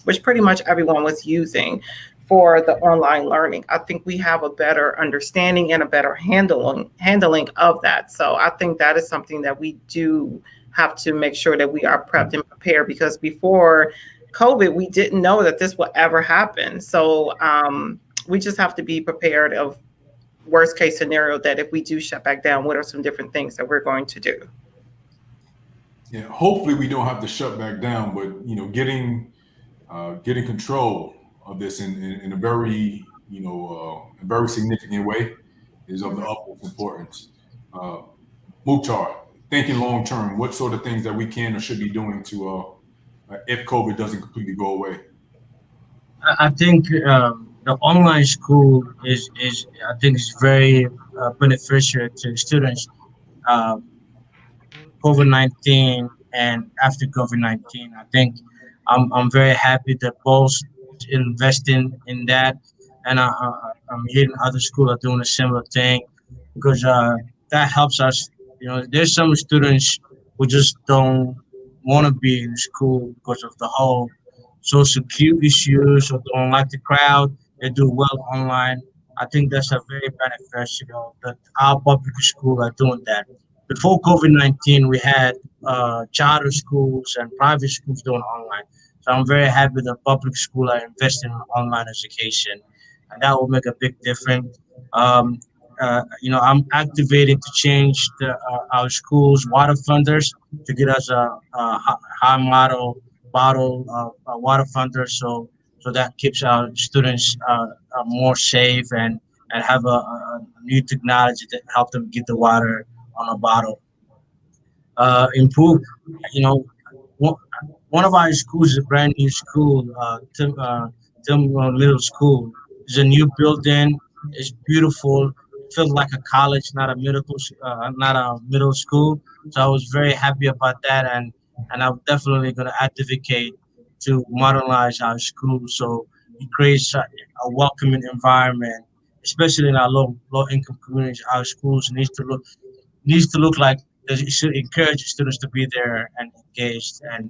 which pretty much everyone was using for the online learning. I think we have a better understanding and a better handling of that. So I think that is something that we do have to make sure that we are prepped and prepared, because before COVID, we didn't know that this would ever happen. So we just have to be prepared of worst case scenario, that if we do shut back down, what are some different things that we're going to do? Yeah, hopefully we don't have to shut back down, but getting control of this in a very a very significant way is of the utmost importance. Mukhtar, thinking long term, what sort of things that we can or should be doing to if COVID doesn't completely go away? I think the online school is I think is very beneficial to students. Uh, COVID-19 and after COVID-19, I think I'm very happy that both investing in that, and I'm hearing other schools are doing a similar thing, because that helps us. There's some students who just don't want to be in school because of the whole social cue issues, or don't like the crowd. They do well online. I think that's a very beneficial that our public school are doing that. Before COVID-19, we had charter schools and private schools doing online. So I'm very happy that public school are investing in online education, and that will make a big difference. Um, I'm activating to change our schools water funders to get us a high model bottle water funder, so that keeps our students more safe, and have a new technology that help them get the water on a bottle. Improve, you know, one, one of our schools is a brand new school, Tim Middle School. It's a new building. It's beautiful. It feels like a college, not a middle school. So I was very happy about that, and I'm definitely going to advocate to modernize our school so it creates a welcoming environment, especially in our low income communities. Our schools needs to look like it should encourage students to be there and engaged, and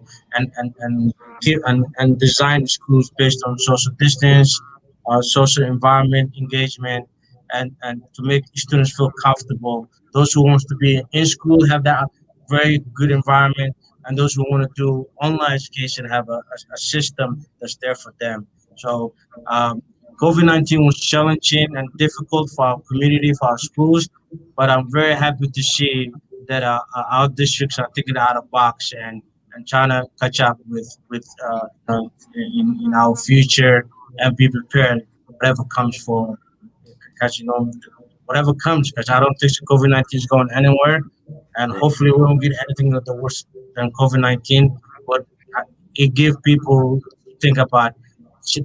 design schools based on social distance, social environment engagement, and to make students feel comfortable. Those who wants to be in school have that very good environment, and those who want to do online education have a system that's there for them. So COVID-19 was challenging and difficult for our community, for our schools, but I'm very happy to see that our districts are thinking out of the box and trying to catch up in our future and be prepared whatever comes for because whatever comes because I don't think COVID-19 is going anywhere, and Right. hopefully we won't get anything of the worst than COVID-19. But it gives people to think about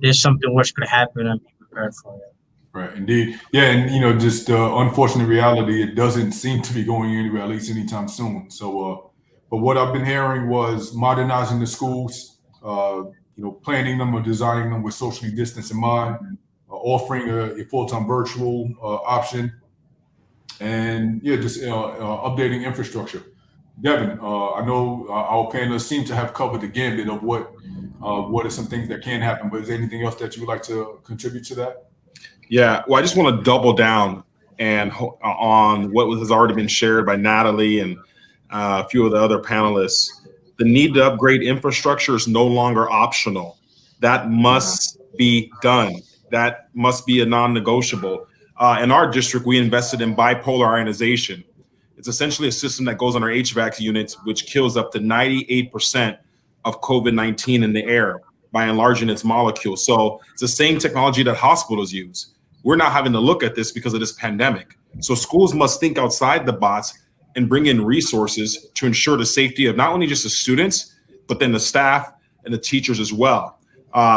there's something worse could happen and be prepared for it. Right, indeed. Yeah, and just unfortunate reality, it doesn't seem to be going anywhere, at least anytime soon. So, but what I've been hearing was modernizing the schools, planning them or designing them with socially distance in mind, offering a full-time virtual option, and yeah, just updating infrastructure. Devin, I know our panelists seem to have covered the gambit of what are some things that can happen, but is there anything else that you would like to contribute to that? Yeah, well, I just want to double down on what has already been shared by Natalie and a few of the other panelists. The need to upgrade infrastructure is no longer optional. That must be done. That must be a non-negotiable. In our district, we invested in bipolar ionization. It's essentially a system that goes on our HVAC units, which kills up to 98% of COVID-19 in the air by enlarging its molecules. So it's the same technology that hospitals use. We're not having to look at this because of this pandemic. So schools must think outside the box and bring in resources to ensure the safety of not only just the students, but then the staff and the teachers as well.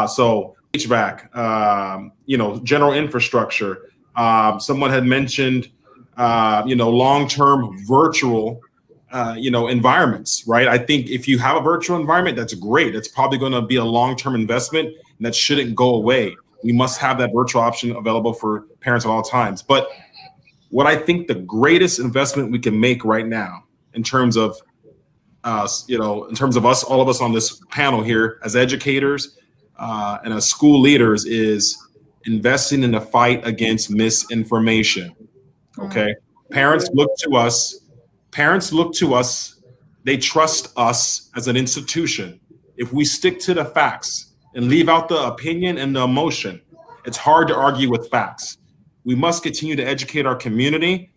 So HVAC, general infrastructure. Someone had mentioned, long-term virtual environments, right? I think if you have a virtual environment, that's great. It's probably going to be a long-term investment and that shouldn't go away. We must have that virtual option available for parents at all times. But what I think the greatest investment we can make right now in terms of us, all of us on this panel here as educators and as school leaders is investing in the fight against misinformation. Okay. Parents look to us. They trust us as an institution. If we stick to the facts and leave out the opinion and the emotion, it's hard to argue with facts. We must continue to educate our community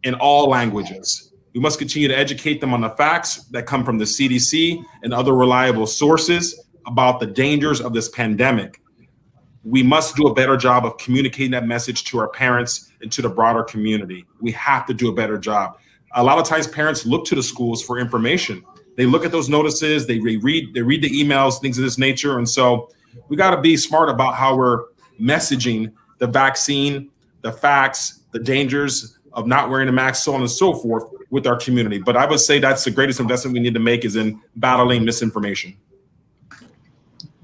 in all languages. We must continue to educate them on the facts that come from the CDC and other reliable sources about the dangers of this pandemic. We must do a better job of communicating that message to our parents and to the broader community. We have to do a better job. A lot of times parents look to the schools for information. They look at those notices, they read the emails, things of this nature. And so we got to be smart about how we're messaging the vaccine, the facts, the dangers of not wearing a mask, so on and so forth with our community. But I would say that's the greatest investment we need to make is in battling misinformation.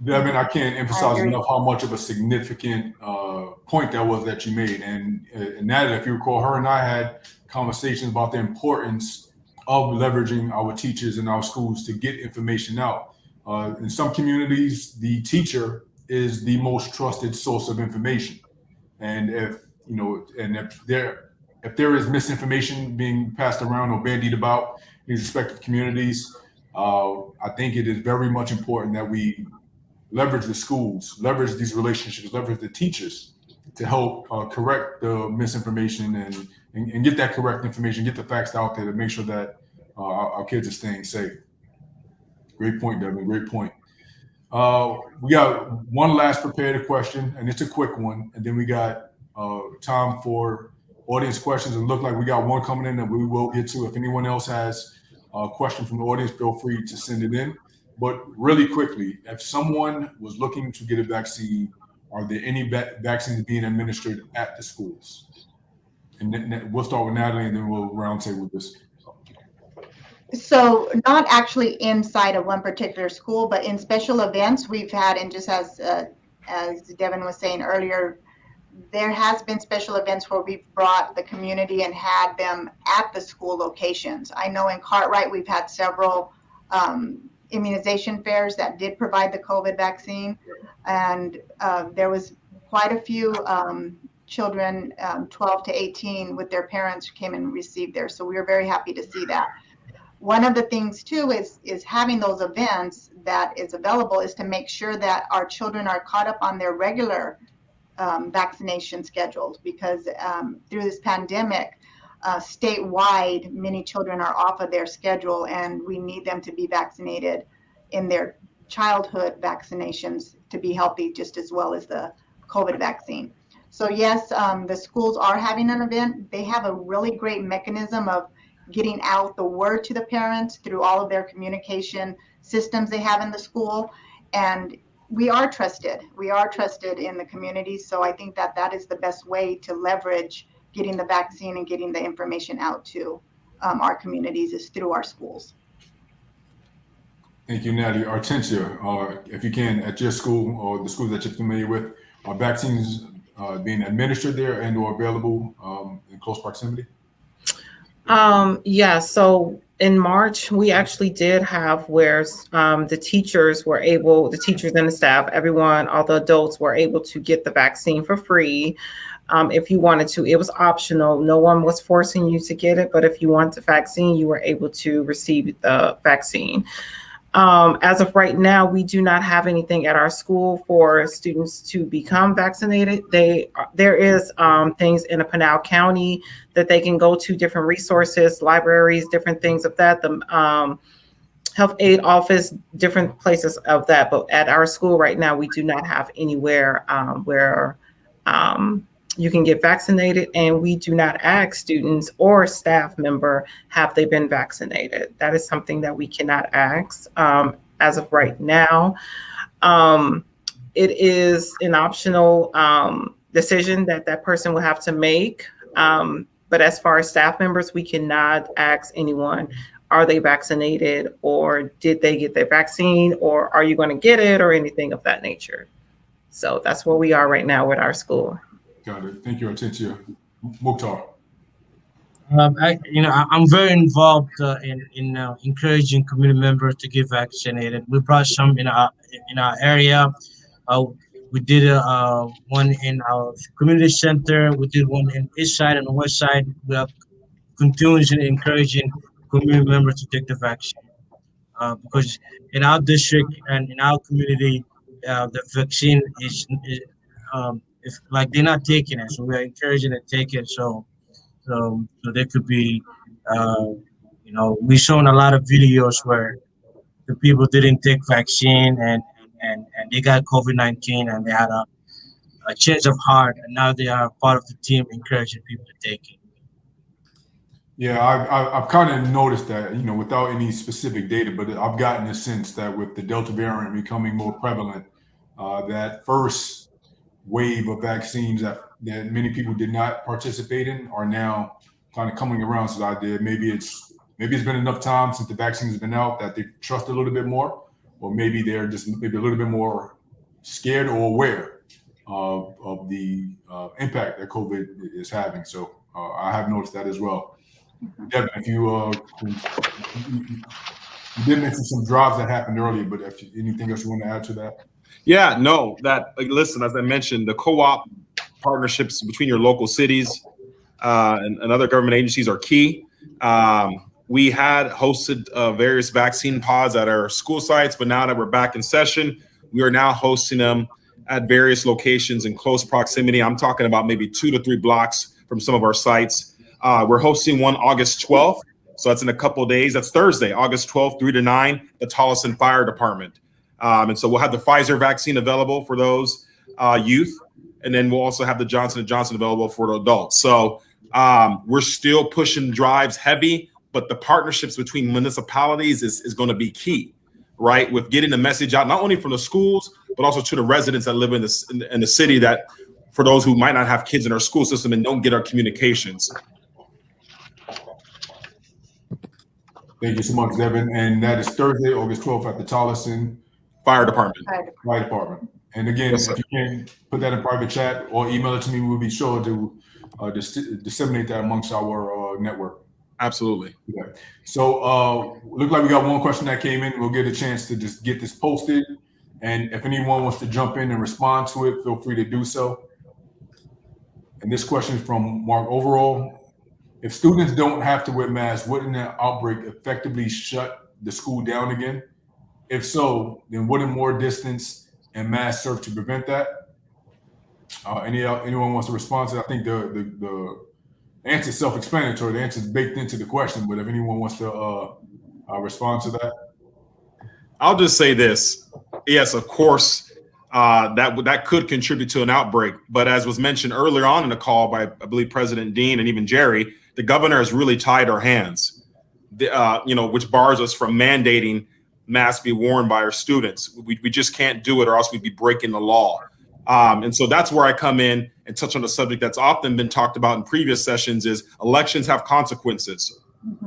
Devin, I can't emphasize enough how much of a significant point that was that you made. And Natalie, if you recall, her and I had conversations about the importance of leveraging our teachers in our schools to get information out. In some communities, the teacher is the most trusted source of information. And if there is misinformation being passed around or bandied about in these respective communities, I think it is very much important that we leverage the schools, leverage these relationships, leverage the teachers to help correct the misinformation and get that correct information, get the facts out there to make sure that our kids are staying safe. Great point, Devin. Great point. We got one last prepared question, and it's a quick one. And then we got time for audience questions. It looked like we got one coming in that we will get to. If anyone else has a question from the audience, feel free to send it in. But really quickly, if someone was looking to get a vaccine, are there any vaccines being administered at the schools? And then we'll start with Natalie, and then we'll roundtable this. So not actually inside of one particular school, but in special events we've had, and just as Devin was saying earlier, there has been special events where we've brought the community and had them at the school locations. I know in Cartwright we've had several immunization fairs that did provide the COVID vaccine, and there was quite a few children 12 to 18 with their parents came and received theirs. So we were very happy to see that. one of the things too is having those events that is available is to make sure that our children are caught up on their regular vaccination schedules, because through this pandemic, statewide, many children are off of their schedule, and we need them to be vaccinated in their childhood vaccinations to be healthy just as well as the COVID vaccine. So yes, the schools are having an event. They have a really great mechanism of getting out the word to the parents through all of their communication systems they have in the school. And we are trusted. We are trusted in the community. So I think that that is the best way to leverage getting the vaccine and getting the information out to our communities is through our schools. Thank you, Natalie. Hortensia, if you can, at your school or the schools that you're familiar with, are vaccines being administered there and or available in close proximity? Yeah, so in March, we actually did have where the teachers and the staff, everyone, all the adults were able to get the vaccine for free. If you wanted to, it was optional. No one was forcing you to get it, but if you want the vaccine, you were able to receive the vaccine. As of right now, we do not have anything at our school for students to become vaccinated. There is things in Pinal County that they can go to, different resources, libraries, different things of that. The health aid office, different places of that. But at our school right now, we do not have anywhere where you can get vaccinated, and we do not ask students or staff member, have they been vaccinated? That is something that we cannot ask as of right now. It is an optional decision that that person will have to make. But as far as staff members, we cannot ask anyone, are they vaccinated, or did they get their vaccine, or are you going to get it, or anything of that nature. So that's where we are right now with our school. Got it. Thank you, Hortensia. Mukhtar. I'm very involved in encouraging community members to get vaccinated. We brought some in our area. We did one in our community center. We did one in East Side and the West Side. We are continuously encouraging community members to take the vaccine because in our district and in our community, the vaccine is if like they're not taking it, so we're encouraging them to take it. So there could be, we've shown a lot of videos where the people didn't take vaccine and they got COVID-19 and they had a change of heart, and now they are part of the team encouraging people to take it. Yeah, I've kind of noticed that, without any specific data, but I've gotten a sense that with the Delta variant becoming more prevalent, that first wave of vaccines that many people did not participate in are now kind of coming around to the idea. Maybe it's been enough time since the vaccine has been out that they trust a little bit more, or maybe they're just maybe a little bit more scared or aware of the impact that COVID is having. So I have noticed that as well. Devin, if you did mention some drives that happened earlier, but if anything else you want to add to that? Yeah, no, listen, as I mentioned, the co-op partnerships between your local cities and other government agencies are key. We had hosted various vaccine pods at our school sites, but now that we're back in session, we are now hosting them at various locations in close proximity. I'm talking about maybe 2 to 3 blocks from some of our sites. We're hosting one August 12th. So that's in a couple of days. That's Thursday, August 12th, 3 to 9, the Tolleson Fire Department. And so we'll have the Pfizer vaccine available for those youth. And then we'll also have the Johnson & Johnson available for the adults. So we're still pushing drives heavy, but the partnerships between municipalities is going to be key, right? With getting the message out, not only from the schools, but also to the residents that live in the city, that for those who might not have kids in our school system and don't get our communications. Thank you so much, Devin. And that is Thursday, August 12th at the Tolleson Fire Department. Fire Department. And again, Yes, if you can put that in private chat or email it to me, we'll be sure to disseminate that amongst our network. Absolutely. Okay. So look like we got one question that came in. We'll get a chance to just get this posted. And if anyone wants to jump in and respond to it, feel free to do so. And this question is from Mark Overall. If students don't have to wear masks, wouldn't that outbreak effectively shut the school down again? If so, then wouldn't more distance and masks serve to prevent that? Anyone wants to respond to that? I think the answer is self-explanatory. The answer is baked into the question, but if anyone wants to respond to that. I'll just say this. Yes, of course, that could contribute to an outbreak. But as was mentioned earlier on in the call by, I believe, President Dean and even Jerry, the governor has really tied our hands, which bars us from mandating masks be worn by our students. We just can't do it, or else we'd be breaking the law. And so that's where I come in and touch on the subject that's often been talked about in previous sessions: is elections have consequences.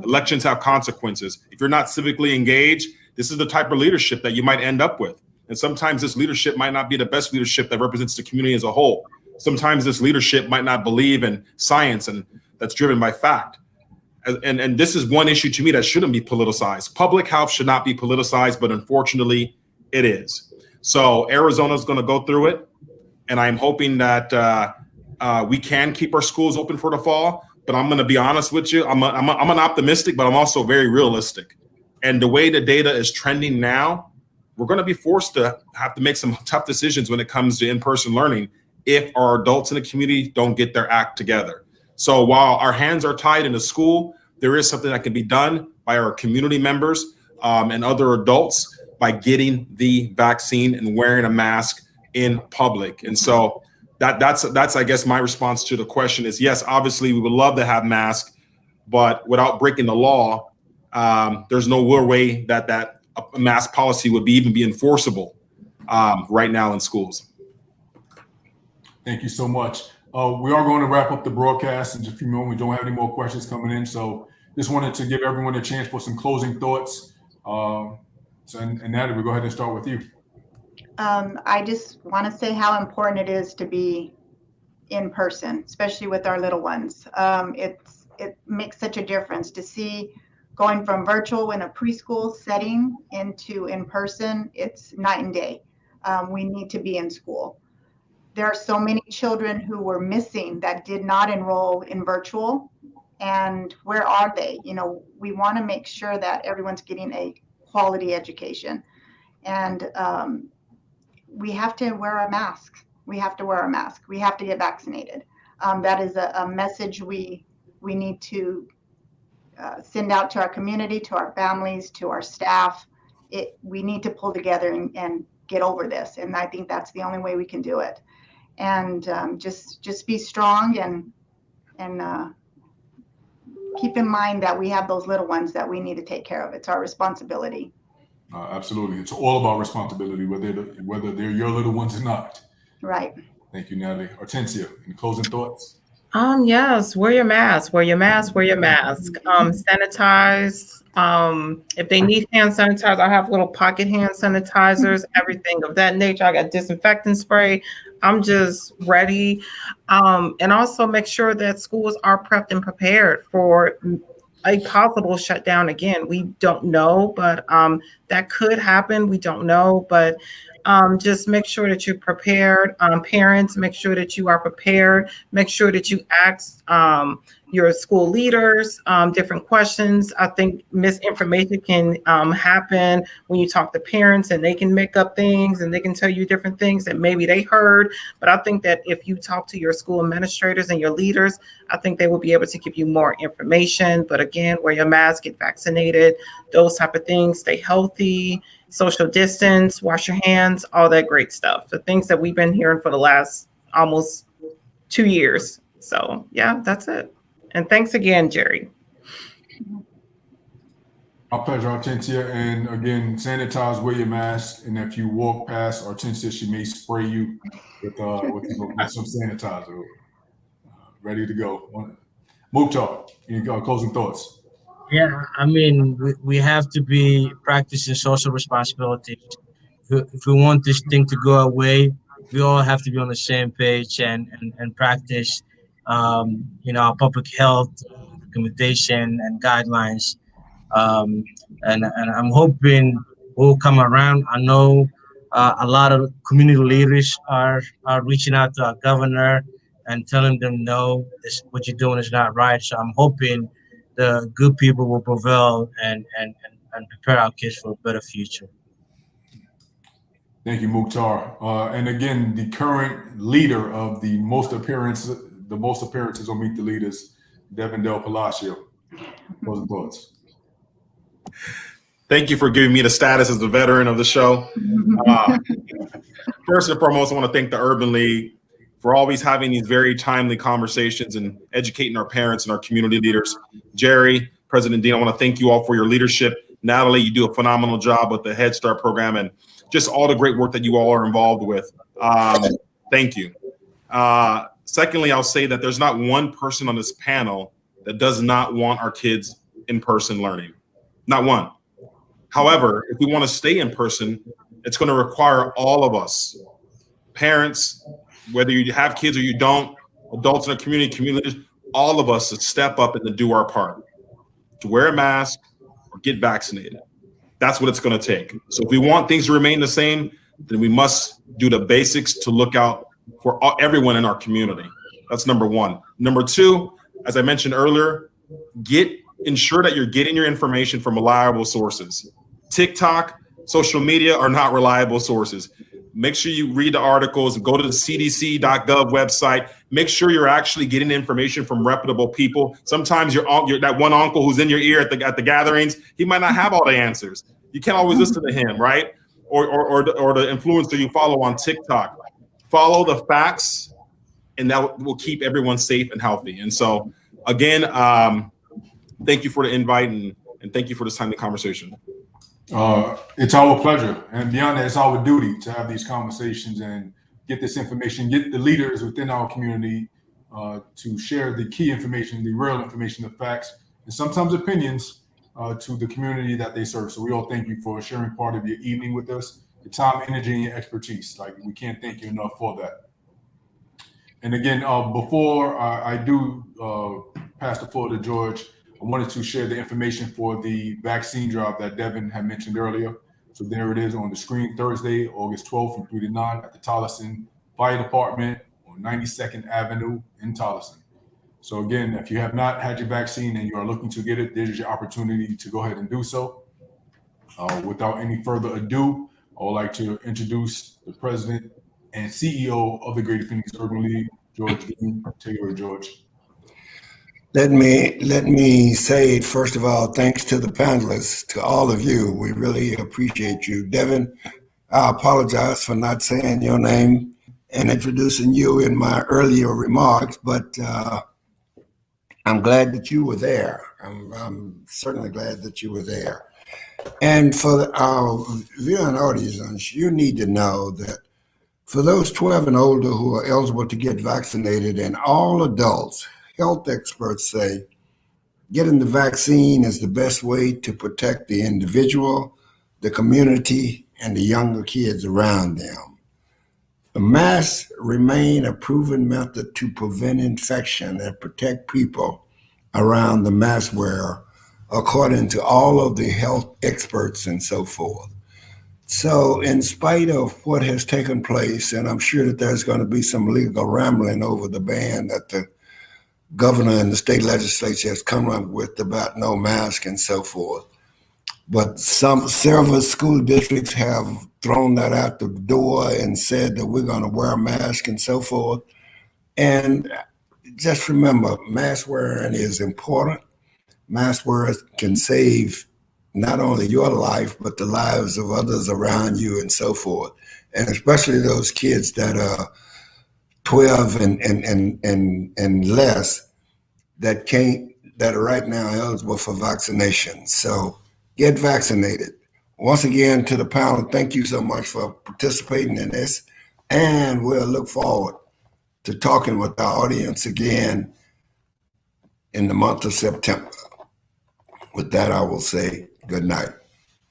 Elections have consequences. If you're not civically engaged, this is the type of leadership that you might end up with. And sometimes this leadership might not be the best leadership that represents the community as a whole. Sometimes this leadership might not believe in science and that's driven by fact. And this is one issue to me that shouldn't be politicized. Public health should not be politicized, but unfortunately it is. So Arizona's going to go through it. And I'm hoping that we can keep our schools open for the fall. But I'm going to be honest with you. I'm an optimistic, but I'm also very realistic. And the way the data is trending now, we're going to be forced to have to make some tough decisions when it comes to in-person learning if our adults in the community don't get their act together. So while our hands are tied in the school, there is something that can be done by our community members and other adults by getting the vaccine and wearing a mask in public. And so that's I guess my response to the question is, yes, obviously we would love to have masks, but without breaking the law, there's no way that a mask policy would even be enforceable right now in schools. Thank you so much. We are going to wrap up the broadcast in just a few moments. We don't have any more questions coming in, so just wanted to give everyone a chance for some closing thoughts. And Natalie, we'll go ahead and start with you. I just want to say how important it is to be in person, especially with our little ones. It makes such a difference to see going from virtual in a preschool setting into in person. It's night and day. We need to be in school. There are so many children who were missing that did not enroll in virtual. And where are they? We want to make sure that everyone's getting a quality education. And we have to wear a mask. We have to wear a mask. We have to get vaccinated. That is a message we need to send out to our community, to our families, to our staff. We need to pull together and get over this. And I think that's the only way we can do it. And just be strong and keep in mind that we have those little ones that we need to take care of. It's our responsibility. Absolutely. It's all about responsibility, whether they're your little ones or not. Right. Thank you, Natalie. Hortensia, any closing thoughts? Yes, wear your mask, wear your mask, wear your mask. Sanitize. If they need hand sanitizer, I have little pocket hand sanitizers, everything of that nature. I got disinfectant spray. I'm just ready. And also make sure that schools are prepped and prepared for a possible shutdown again. We don't know, but that could happen. We don't know, but just make sure that you're prepared. Parents, make sure that you are prepared. Make sure that you ask your school leaders different questions. I think misinformation can happen when you talk to parents, and they can make up things and they can tell you different things that maybe they heard. But I think that if you talk to your school administrators and your leaders, I think they will be able to give you more information. But again, wear your mask, get vaccinated, those type of things. Stay healthy, social distance, wash your hands, all that great stuff. The things that we've been hearing for the last almost 2 years. So yeah, that's it. And thanks again, Jerry. My pleasure, Hortensia. And again, sanitize, wear your mask. And if you walk past Hortensia, she may spray you with some sanitizer. Ready to go. Mukhtar, any closing thoughts? Yeah, I mean, we have to be practicing social responsibility. If we want this thing to go away, we all have to be on the same page and practice, our public health recommendation and guidelines. And I'm hoping we'll come around. I know a lot of community leaders are reaching out to our governor and telling them no, what you're doing is not right. So I'm hoping the good people will prevail and prepare our kids for a better future. Thank you, Mukhtar. And again, the current leader of the most appearances on Meet the Leaders, Devin Del Palacio. Those thoughts. Thank you for giving me the status as the veteran of the show. First and foremost, I want to thank the Urban League for always having these very timely conversations and educating our parents and our community leaders. Jerry, President Dean, I want to thank you all for your leadership. Natalie, you do a phenomenal job with the Head Start program and just all the great work that you all are involved with. Thank you. Secondly, I'll say that there's not one person on this panel that does not want our kids in-person learning. Not one. However, if we want to stay in person, it's going to require all of us, parents, whether you have kids or you don't, adults in the communities, all of us to step up and to do our part, to wear a mask or get vaccinated. That's what it's going to take. So if we want things to remain the same, then we must do the basics to look out for everyone in our community. That's number one. Number two, as I mentioned earlier, ensure that you're getting your information from reliable sources. TikTok, social media are not reliable sources. Make sure you read the articles, go to the cdc.gov website. Make sure you're actually getting information from reputable people. Sometimes you're that one uncle who's in your ear at the gatherings, he might not have all the answers. You can't always listen to him, right? Or the influencer you follow on TikTok. Follow the facts, and that will keep everyone safe and healthy. And so, again, thank you for the invite and thank you for this timely conversation. It's our pleasure, and beyond that, it's our duty to have these conversations and get this information, get the leaders within our community to share the key information, the real information, the facts, and sometimes opinions to the community that they serve. So we all thank you for sharing part of your evening with us, your time, energy, and your expertise. Like, we can't thank you enough for that. And again, before I do pass the floor to George, I wanted to share the information for the vaccine drive that Devin had mentioned earlier. So there it is on the screen, Thursday, August 12th from 3 to 9 at the Tolleson Fire Department on 92nd Avenue in Tolleson. So again, if you have not had your vaccine and you are looking to get it, there's your opportunity to go ahead and do so. Without any further ado, I would like to introduce the president and CEO of the Greater Phoenix Urban League, George Dean. Take it away, George. Let me say, first of all, thanks to the panelists, to all of you. We really appreciate you. Devin, I apologize for not saying your name and introducing you in my earlier remarks, but I'm glad that you were there. I'm certainly glad that you were there. And for our viewing audience, you need to know that for those 12 and older who are eligible to get vaccinated, and all adults, health experts say getting the vaccine is the best way to protect the individual, the community, and the younger kids around them. The masks remain a proven method to prevent infection and protect people around the mask wearer, according to all of the health experts and so forth. So in spite of what has taken place, and I'm sure that there's going to be some legal rambling over the ban that the governor and the state legislature has come up with about no mask and so forth. But several school districts have thrown that out the door and said that we're going to wear a mask and so forth. And just remember, mask wearing is important. Mask wearing can save not only your life, but the lives of others around you and so forth. And especially those kids that are 12 and less that are right now eligible for vaccination. So get vaccinated. Once again, to the panel, thank you so much for participating in this. And we'll look forward to talking with our audience again in the month of September. With that, I will say good night.